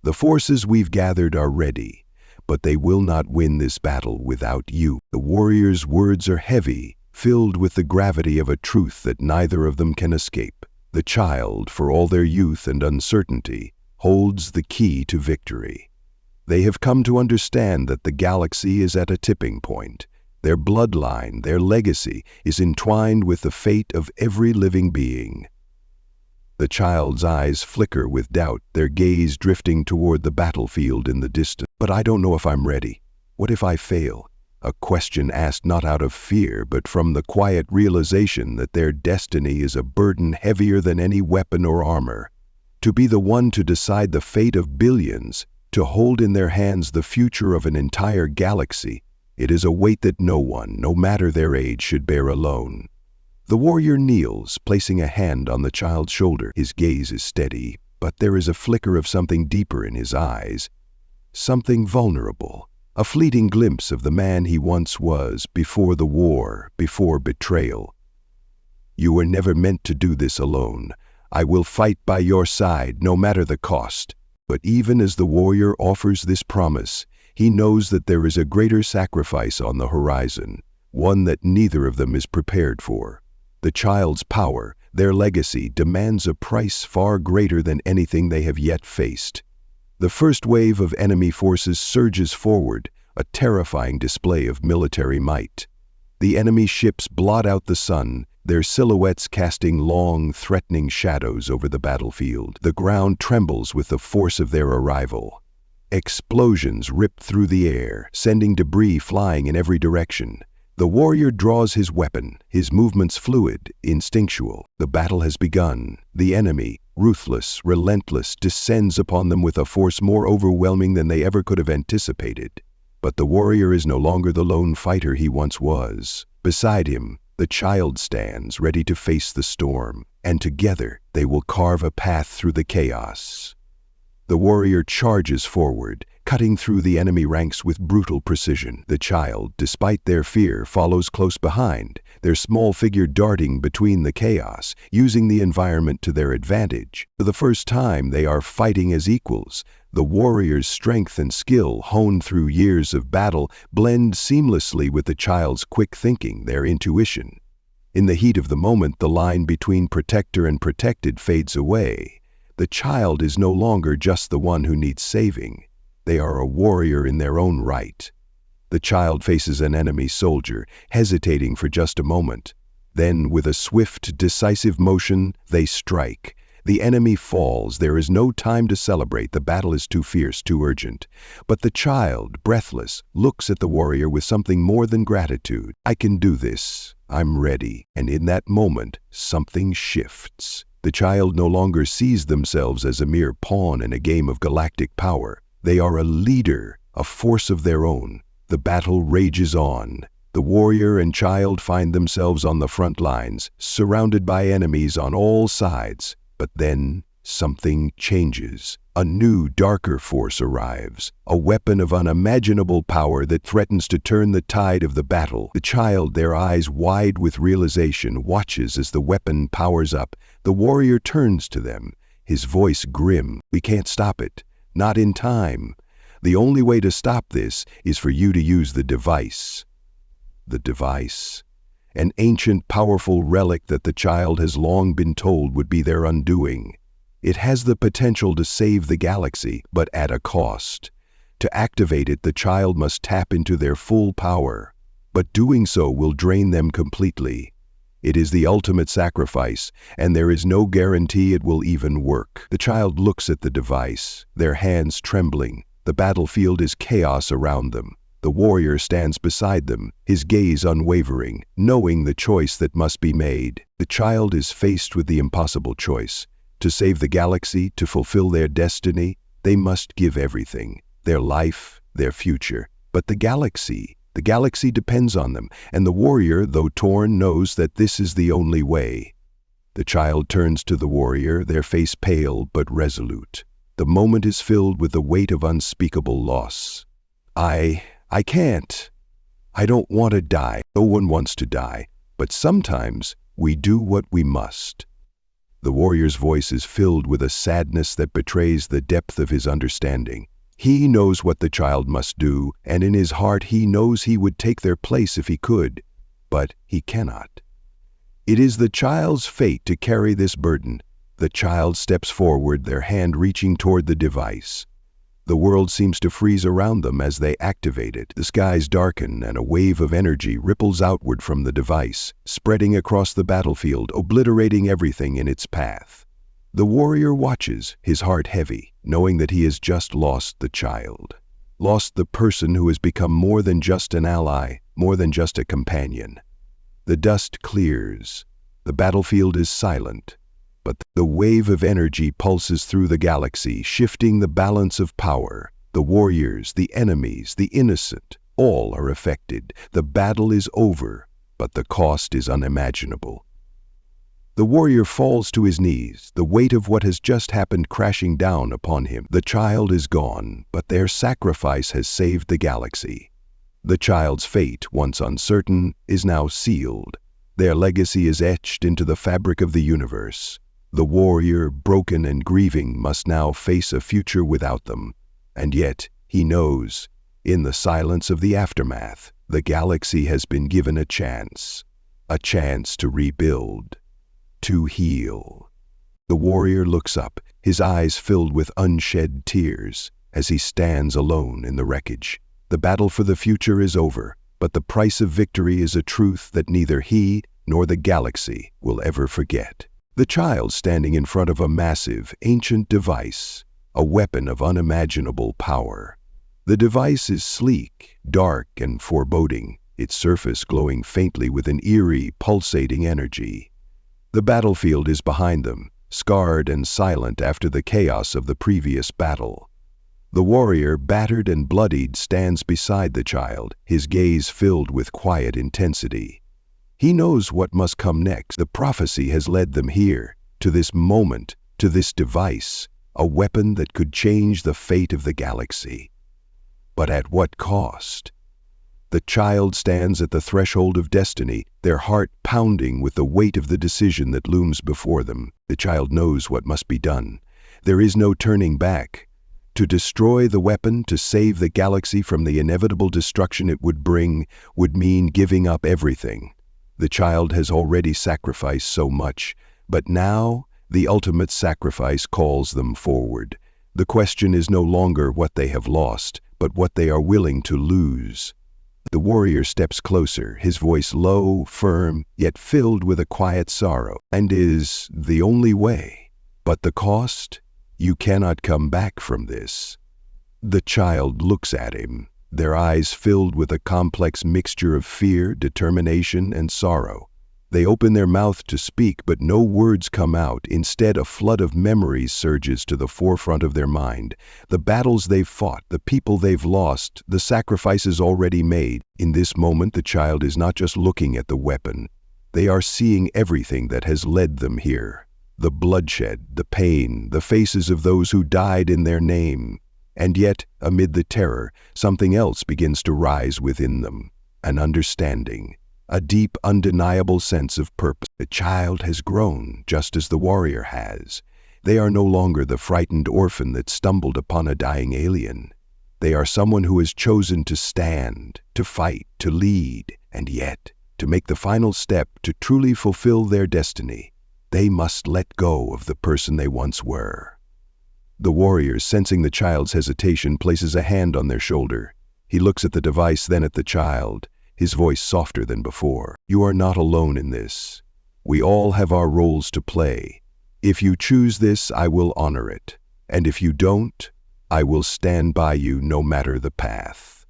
The forces we've gathered are ready, but they will not win this battle without you." The warrior's words are heavy, filled with the gravity of a truth that neither of them can escape. The child, for all their youth and uncertainty, holds the key to victory. They have come to understand that the galaxy is at a tipping point. Their bloodline, their legacy, is entwined with the fate of every living being. The child's eyes flicker with doubt, their gaze drifting toward the battlefield in the distance. "But I don't know if I'm ready. What if I fail?" A question asked not out of fear, but from the quiet realization that their destiny is a burden heavier than any weapon or armor. To be the one to decide the fate of billions, to hold in their hands the future of an entire galaxy, it is a weight that no one, no matter their age, should bear alone. The warrior kneels, placing a hand on the child's shoulder. His gaze is steady, but there is a flicker of something deeper in his eyes, something vulnerable, a fleeting glimpse of the man he once was, before the war, before betrayal. "You were never meant to do this alone. I will fight by your side, no matter the cost." But even as the warrior offers this promise, he knows that there is a greater sacrifice on the horizon, one that neither of them is prepared for. The child's power, their legacy, demands a price far greater than anything they have yet faced. The first wave of enemy forces surges forward, a terrifying display of military might. The enemy ships blot out the sun, their silhouettes casting long, threatening shadows over the battlefield. The ground trembles with the force of their arrival. Explosions rip through the air, sending debris flying in every direction. The warrior draws his weapon, his movements fluid, instinctual. The battle has begun. The enemy, ruthless, relentless, descends upon them with a force more overwhelming than they ever could have anticipated. But the warrior is no longer the lone fighter he once was. Beside him, the child stands, ready to face the storm, and together they will carve a path through the chaos. The warrior charges forward, cutting through the enemy ranks with brutal precision. The child, despite their fear, follows close behind, their small figure darting between the chaos, using the environment to their advantage. For the first time, they are fighting as equals. The warrior's strength and skill, honed through years of battle, blend seamlessly with the child's quick thinking, their intuition. In the heat of the moment, the line between protector and protected fades away. The child is no longer just the one who needs saving. They are a warrior in their own right. The child faces an enemy soldier, hesitating for just a moment. Then, with a swift, decisive motion, they strike. The enemy falls. There is no time to celebrate. The battle is too fierce, too urgent. But the child, breathless, looks at the warrior with something more than gratitude. I can do this. I'm ready. And in that moment, something shifts. The child no longer sees themselves as a mere pawn in a game of galactic power. They are a leader, a force of their own. The battle rages on. The warrior and child find themselves on the front lines, surrounded by enemies on all sides. But then something changes. A new, darker force arrives, a weapon of unimaginable power that threatens to turn the tide of the battle. The child, their eyes wide with realization, watches as the weapon powers up. The warrior turns to them, his voice grim. We can't stop it. Not in time. The only way to stop this is for you to use the device. The device. An ancient, powerful relic that the child has long been told would be their undoing. It has the potential to save the galaxy, but at a cost. To activate it, the child must tap into their full power. But doing so will drain them completely. It is the ultimate sacrifice, and there is no guarantee it will even work. The child looks at the device, their hands trembling. The battlefield is chaos around them. The warrior stands beside them, his gaze unwavering, knowing the choice that must be made. The child is faced with the impossible choice. To save the galaxy, to fulfill their destiny, they must give everything, their life, their future. But the galaxy depends on them, and the warrior, though torn, knows that this is the only way. The child turns to the warrior, their face pale but resolute. The moment is filled with the weight of unspeakable loss. I can't. I don't want to die. No one wants to die. But sometimes we do what we must. The warrior's voice is filled with a sadness that betrays the depth of his understanding. He knows what the child must do, and in his heart he knows he would take their place if he could. But he cannot. It is the child's fate to carry this burden. The child steps forward, their hand reaching toward the device. The world seems to freeze around them as they activate it. The skies darken and a wave of energy ripples outward from the device, spreading across the battlefield, obliterating everything in its path. The warrior watches, his heart heavy, knowing that he has just lost the child. Lost the person who has become more than just an ally, more than just a companion. The dust clears. The battlefield is silent. But the wave of energy pulses through the galaxy, shifting the balance of power. The warriors, the enemies, the innocent, all are affected. The battle is over, but the cost is unimaginable. The warrior falls to his knees, the weight of what has just happened crashing down upon him. The child is gone, but their sacrifice has saved the galaxy. The child's fate, once uncertain, is now sealed. Their legacy is etched into the fabric of the universe. The warrior, broken and grieving, must now face a future without them. And yet, he knows, In the silence of the aftermath, the galaxy has been given a chance to rebuild, to heal. The warrior looks up, his eyes filled with unshed tears, as he stands alone in the wreckage. The battle for the future is over, but the price of victory is a truth that neither he nor the galaxy will ever forget. The child standing in front of a massive, ancient device, a weapon of unimaginable power. The device is sleek, dark, and foreboding, its surface glowing faintly with an eerie, pulsating energy. The battlefield is behind them, scarred and silent after the chaos of the previous battle. The warrior, battered and bloodied, stands beside the child, his gaze filled with quiet intensity. He knows what must come next. The prophecy has led them here, to this moment, to this device, a weapon that could change the fate of the galaxy. But at what cost? The child stands at the threshold of destiny, their heart pounding with the weight of the decision that looms before them. The child knows what must be done. There is no turning back. To destroy the weapon, to save the galaxy from the inevitable destruction it would bring, would mean giving up everything. The child has already sacrificed so much, but now the ultimate sacrifice calls them forward. The question is no longer what they have lost, but what they are willing to lose. The warrior steps closer, his voice low, firm, yet filled with a quiet sorrow. And is the only way. But the cost? You cannot come back from this. The child looks at him, their eyes filled with a complex mixture of fear, determination, and sorrow. They open their mouth to speak, but no words come out. Instead, a flood of memories surges to the forefront of their mind. The battles they've fought, the people they've lost, the sacrifices already made. In this moment, the child is not just looking at the weapon. They are seeing everything that has led them here. The bloodshed, the pain, the faces of those who died in their name. And yet, amid the terror, something else begins to rise within them. An understanding. A deep, undeniable sense of purpose. The child has grown, just as the warrior has. They are no longer the frightened orphan that stumbled upon a dying alien. They are someone who has chosen to stand, to fight, to lead, and yet, to make the final step to truly fulfill their destiny, they must let go of the person they once were. The warrior, sensing the child's hesitation, places a hand on their shoulder. He looks at the device, then at the child, his voice softer than before. You are not alone in this. We all have our roles to play. If you choose this, I will honor it. And if you don't, I will stand by you no matter the path.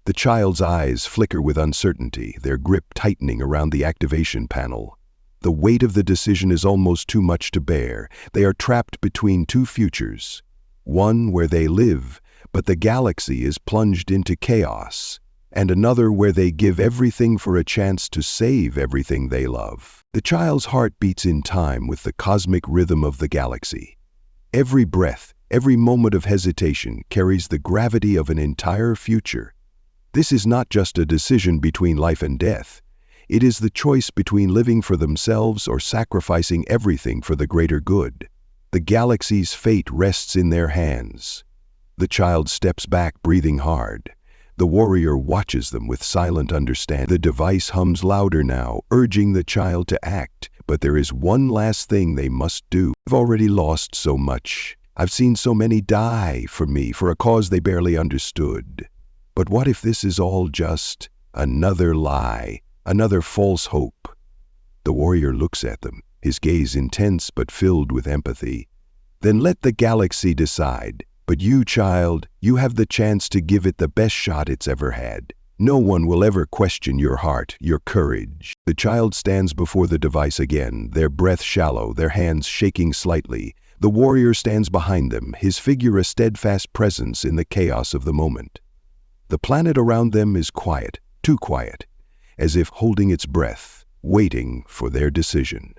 The child's eyes flicker with uncertainty, their grip tightening around the activation panel. The weight of the decision is almost too much to bear. They are trapped between two futures. One where they live, but the galaxy is plunged into chaos. And another where they give everything for a chance to save everything they love. The child's heart beats in time with the cosmic rhythm of the galaxy. Every breath, every moment of hesitation carries the gravity of an entire future. This is not just a decision between life and death. It is the choice between living for themselves or sacrificing everything for the greater good. The galaxy's fate rests in their hands. The child steps back, breathing hard. The warrior watches them with silent understanding. The device hums louder now, urging the child to act. But there is one last thing they must do. I've already lost so much. I've seen so many die for me, for a cause they barely understood. But what if this is all just another lie, another false hope? The warrior looks at them, his gaze intense but filled with empathy. Then let the galaxy decide. But you, child, you have the chance to give it the best shot it's ever had. No one will ever question your heart, your courage. The child stands before the device again, their breath shallow, their hands shaking slightly. The warrior stands behind them, his figure a steadfast presence in the chaos of the moment. The planet around them is quiet, too quiet, as if holding its breath, waiting for their decision.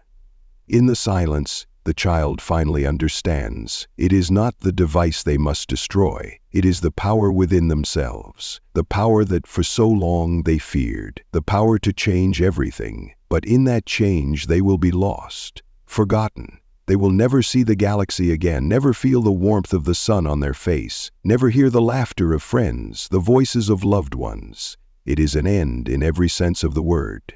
In the silence, the child finally understands. It is not the device they must destroy. It is the power within themselves, the power that for so long they feared, the power to change everything. But in that change they will be lost, forgotten, They will never see the galaxy again, never feel the warmth of the sun on their face, never hear the laughter of friends, the voices of loved ones. It is an end in every sense of the word.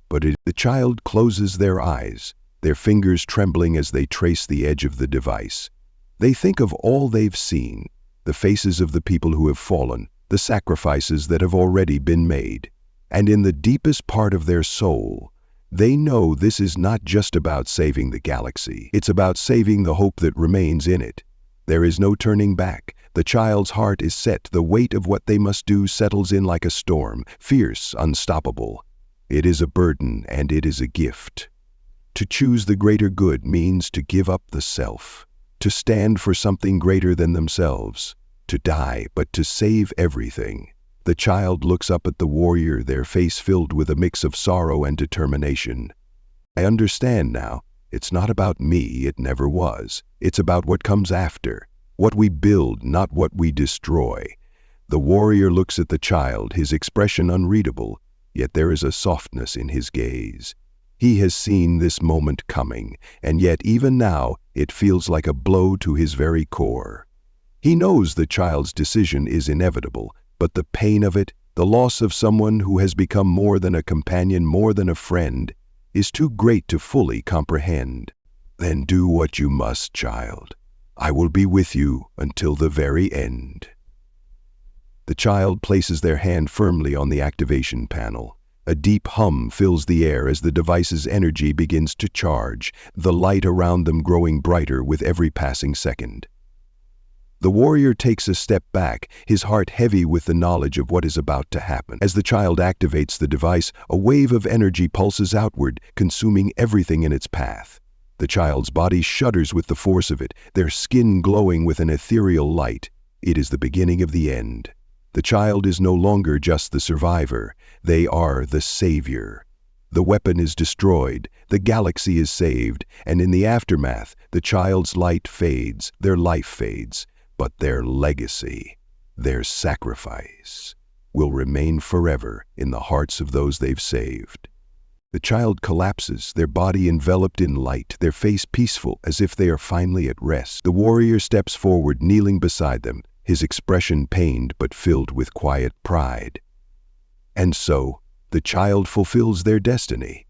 But the child closes their eyes, their fingers trembling as they trace the edge of the device. They think of all they've seen, the faces of the people who have fallen, the sacrifices that have already been made. And in the deepest part of their soul, they know this is not just about saving the galaxy. It's about saving the hope that remains in it. There is no turning back. The child's heart is set. The weight of what they must do settles in like a storm, fierce, unstoppable. It is a burden, and it is a gift. To choose the greater good means to give up the self, to stand for something greater than themselves, to die, but to save everything. The child looks up at the warrior, their face filled with a mix of sorrow and determination. I understand now. It's not about me, it never was. It's about what comes after, what we build, not what we destroy. The warrior looks at the child, his expression unreadable, yet there is a softness in his gaze. He has seen this moment coming, and yet even now it feels like a blow to his very core. He knows the child's decision is inevitable, but the pain of it, the loss of someone who has become more than a companion, more than a friend, is too great to fully comprehend. Then do what you must, child. I will be with you until the very end. The child places their hand firmly on the activation panel. A deep hum fills the air as the device's energy begins to charge, the light around them growing brighter with every passing second. The warrior takes a step back, his heart heavy with the knowledge of what is about to happen. As the child activates the device, a wave of energy pulses outward, consuming everything in its path. The child's body shudders with the force of it, their skin glowing with an ethereal light. It is the beginning of the end. The child is no longer just the survivor. They are the savior. The weapon is destroyed, the galaxy is saved, and in the aftermath, the child's light fades, their life fades. But their legacy, their sacrifice, will remain forever in the hearts of those they've saved. The child collapses, their body enveloped in light, their face peaceful as if they are finally at rest. The warrior steps forward, kneeling beside them, his expression pained but filled with quiet pride. And so, the child fulfills their destiny.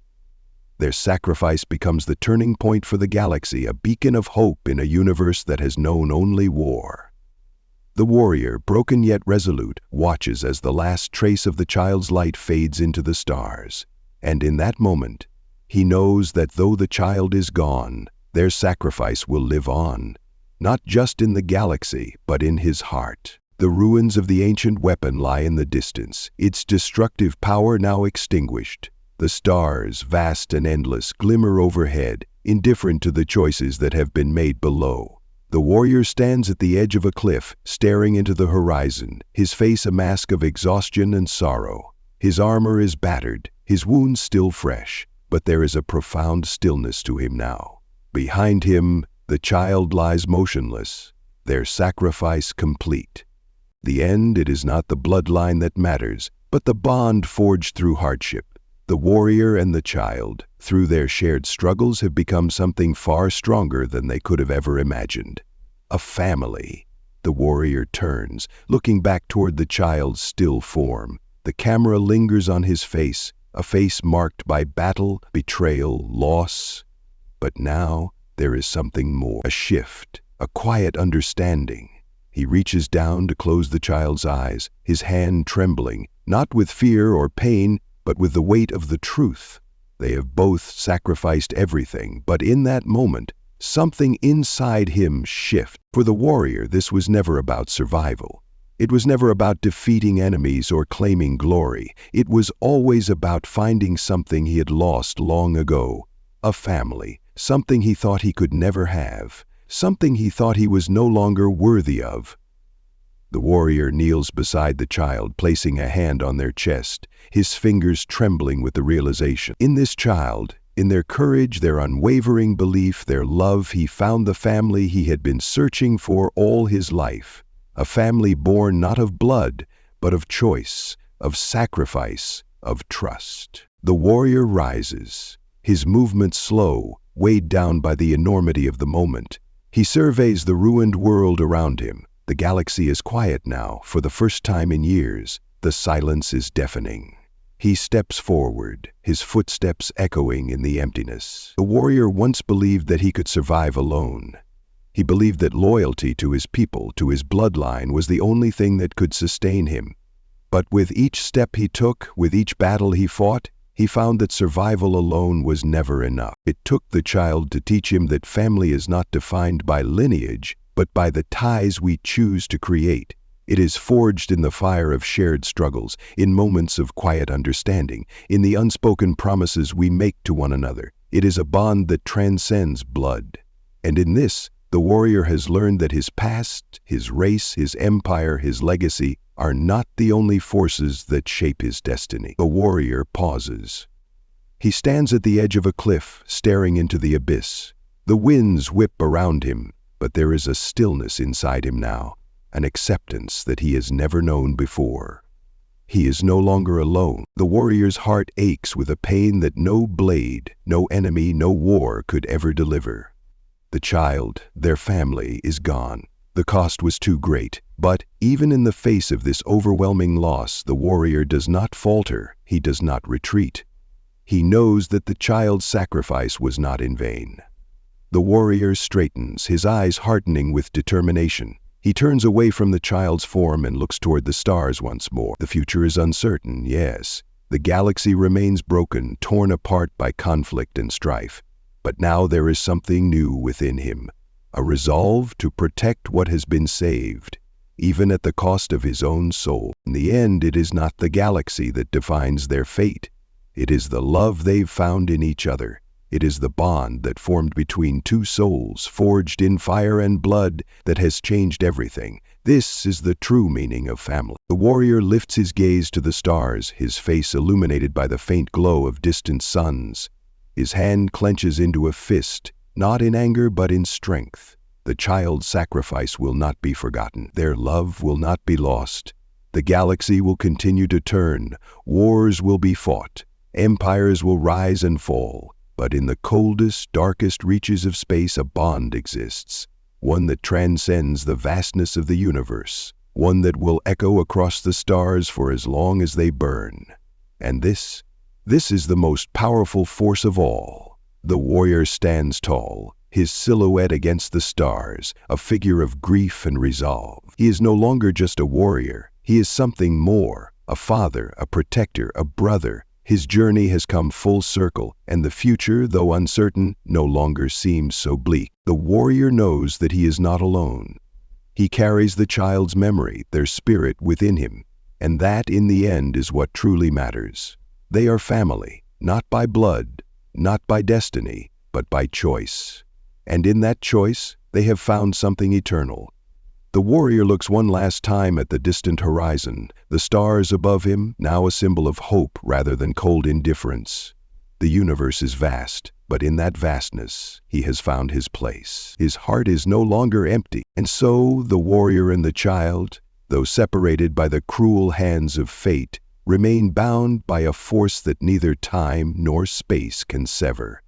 Their sacrifice becomes the turning point for the galaxy, a beacon of hope in a universe that has known only war. The warrior, broken yet resolute, watches as the last trace of the child's light fades into the stars. And in that moment, he knows that though the child is gone, their sacrifice will live on, not just in the galaxy, but in his heart. The ruins of the ancient weapon lie in the distance, its destructive power now extinguished. The stars, vast and endless, glimmer overhead, indifferent to the choices that have been made below. The warrior stands at the edge of a cliff, staring into the horizon, his face a mask of exhaustion and sorrow. His armor is battered, his wounds still fresh, but there is a profound stillness to him now. Behind him, the child lies motionless, their sacrifice complete. The end, it is not the bloodline that matters, but the bond forged through hardship. The warrior and the child, through their shared struggles, have become something far stronger than they could have ever imagined. A family. The warrior turns, looking back toward the child's still form. The camera lingers on his face, a face marked by battle, betrayal, loss. But now there is something more, a shift, a quiet understanding. He reaches down to close the child's eyes, his hand trembling, not with fear or pain, but with the weight of the truth. They have both sacrificed everything, but in that moment, something inside him shifts. For the warrior, this was never about survival. It was never about defeating enemies or claiming glory. It was always about finding something he had lost long ago. A family, something he thought he could never have, something he thought he was no longer worthy of. The warrior kneels beside the child, placing a hand on their chest, his fingers trembling with the realization. In this child, in their courage, their unwavering belief, their love, he found the family he had been searching for all his life. A family born not of blood, but of choice, of sacrifice, of trust. The warrior rises, his movements slow, weighed down by the enormity of the moment. He surveys the ruined world around him. The galaxy is quiet now, for the first time in years. The silence is deafening. He steps forward, his footsteps echoing in the emptiness. The warrior once believed that he could survive alone. He believed that loyalty to his people, to his bloodline, was the only thing that could sustain him. But with each step he took, with each battle he fought, he found that survival alone was never enough. It took the child to teach him that family is not defined by lineage, but by the ties we choose to create. It is forged in the fire of shared struggles, in moments of quiet understanding, in the unspoken promises we make to one another. It is a bond that transcends blood. And in this, the warrior has learned that his past, his race, his empire, his legacy are not the only forces that shape his destiny. The warrior pauses. He stands at the edge of a cliff, staring into the abyss. The winds whip around him, but there is a stillness inside him now, an acceptance that he has never known before. He is no longer alone. The warrior's heart aches with a pain that no blade, no enemy, no war could ever deliver. The child, their family, is gone. The cost was too great, but even in the face of this overwhelming loss, the warrior does not falter, he does not retreat. He knows that the child's sacrifice was not in vain. The warrior straightens, his eyes hardening with determination. He turns away from the child's form and looks toward the stars once more. The future is uncertain, yes. The galaxy remains broken, torn apart by conflict and strife. But now there is something new within him, a resolve to protect what has been saved, even at the cost of his own soul. In the end, it is not the galaxy that defines their fate. It is the love they've found in each other. It is the bond that formed between two souls, forged in fire and blood, that has changed everything. This is the true meaning of family. The warrior lifts his gaze to the stars, his face illuminated by the faint glow of distant suns. His hand clenches into a fist, not in anger but in strength. The child's sacrifice will not be forgotten. Their love will not be lost. The galaxy will continue to turn. Wars will be fought. Empires will rise and fall. But in the coldest, darkest reaches of space, a bond exists. One that transcends the vastness of the universe. One that will echo across the stars for as long as they burn. And this is the most powerful force of all. The warrior stands tall, his silhouette against the stars, a figure of grief and resolve. He is no longer just a warrior. He is something more, a father, a protector, a brother. His journey has come full circle, and the future, though uncertain, no longer seems so bleak. The warrior knows that he is not alone. He carries the child's memory, their spirit within him, and that, in the end, is what truly matters. They are family, not by blood, not by destiny, but by choice. And in that choice, they have found something eternal. The warrior looks one last time at the distant horizon, the stars above him, now a symbol of hope rather than cold indifference. The universe is vast, but in that vastness, he has found his place. His heart is no longer empty, and so the warrior and the child, though separated by the cruel hands of fate, remain bound by a force that neither time nor space can sever.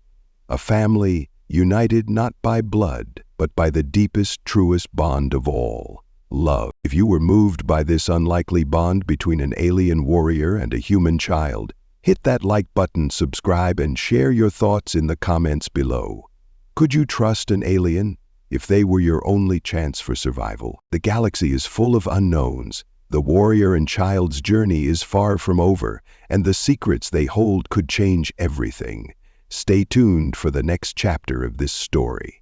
A family united not by blood, but by the deepest, truest bond of all, love. If you were moved by this unlikely bond between an alien warrior and a human child, hit that like button, subscribe, and share your thoughts in the comments below. Could you trust an alien if they were your only chance for survival? The galaxy is full of unknowns. The warrior and child's journey is far from over, and the secrets they hold could change everything. Stay tuned for the next chapter of this story.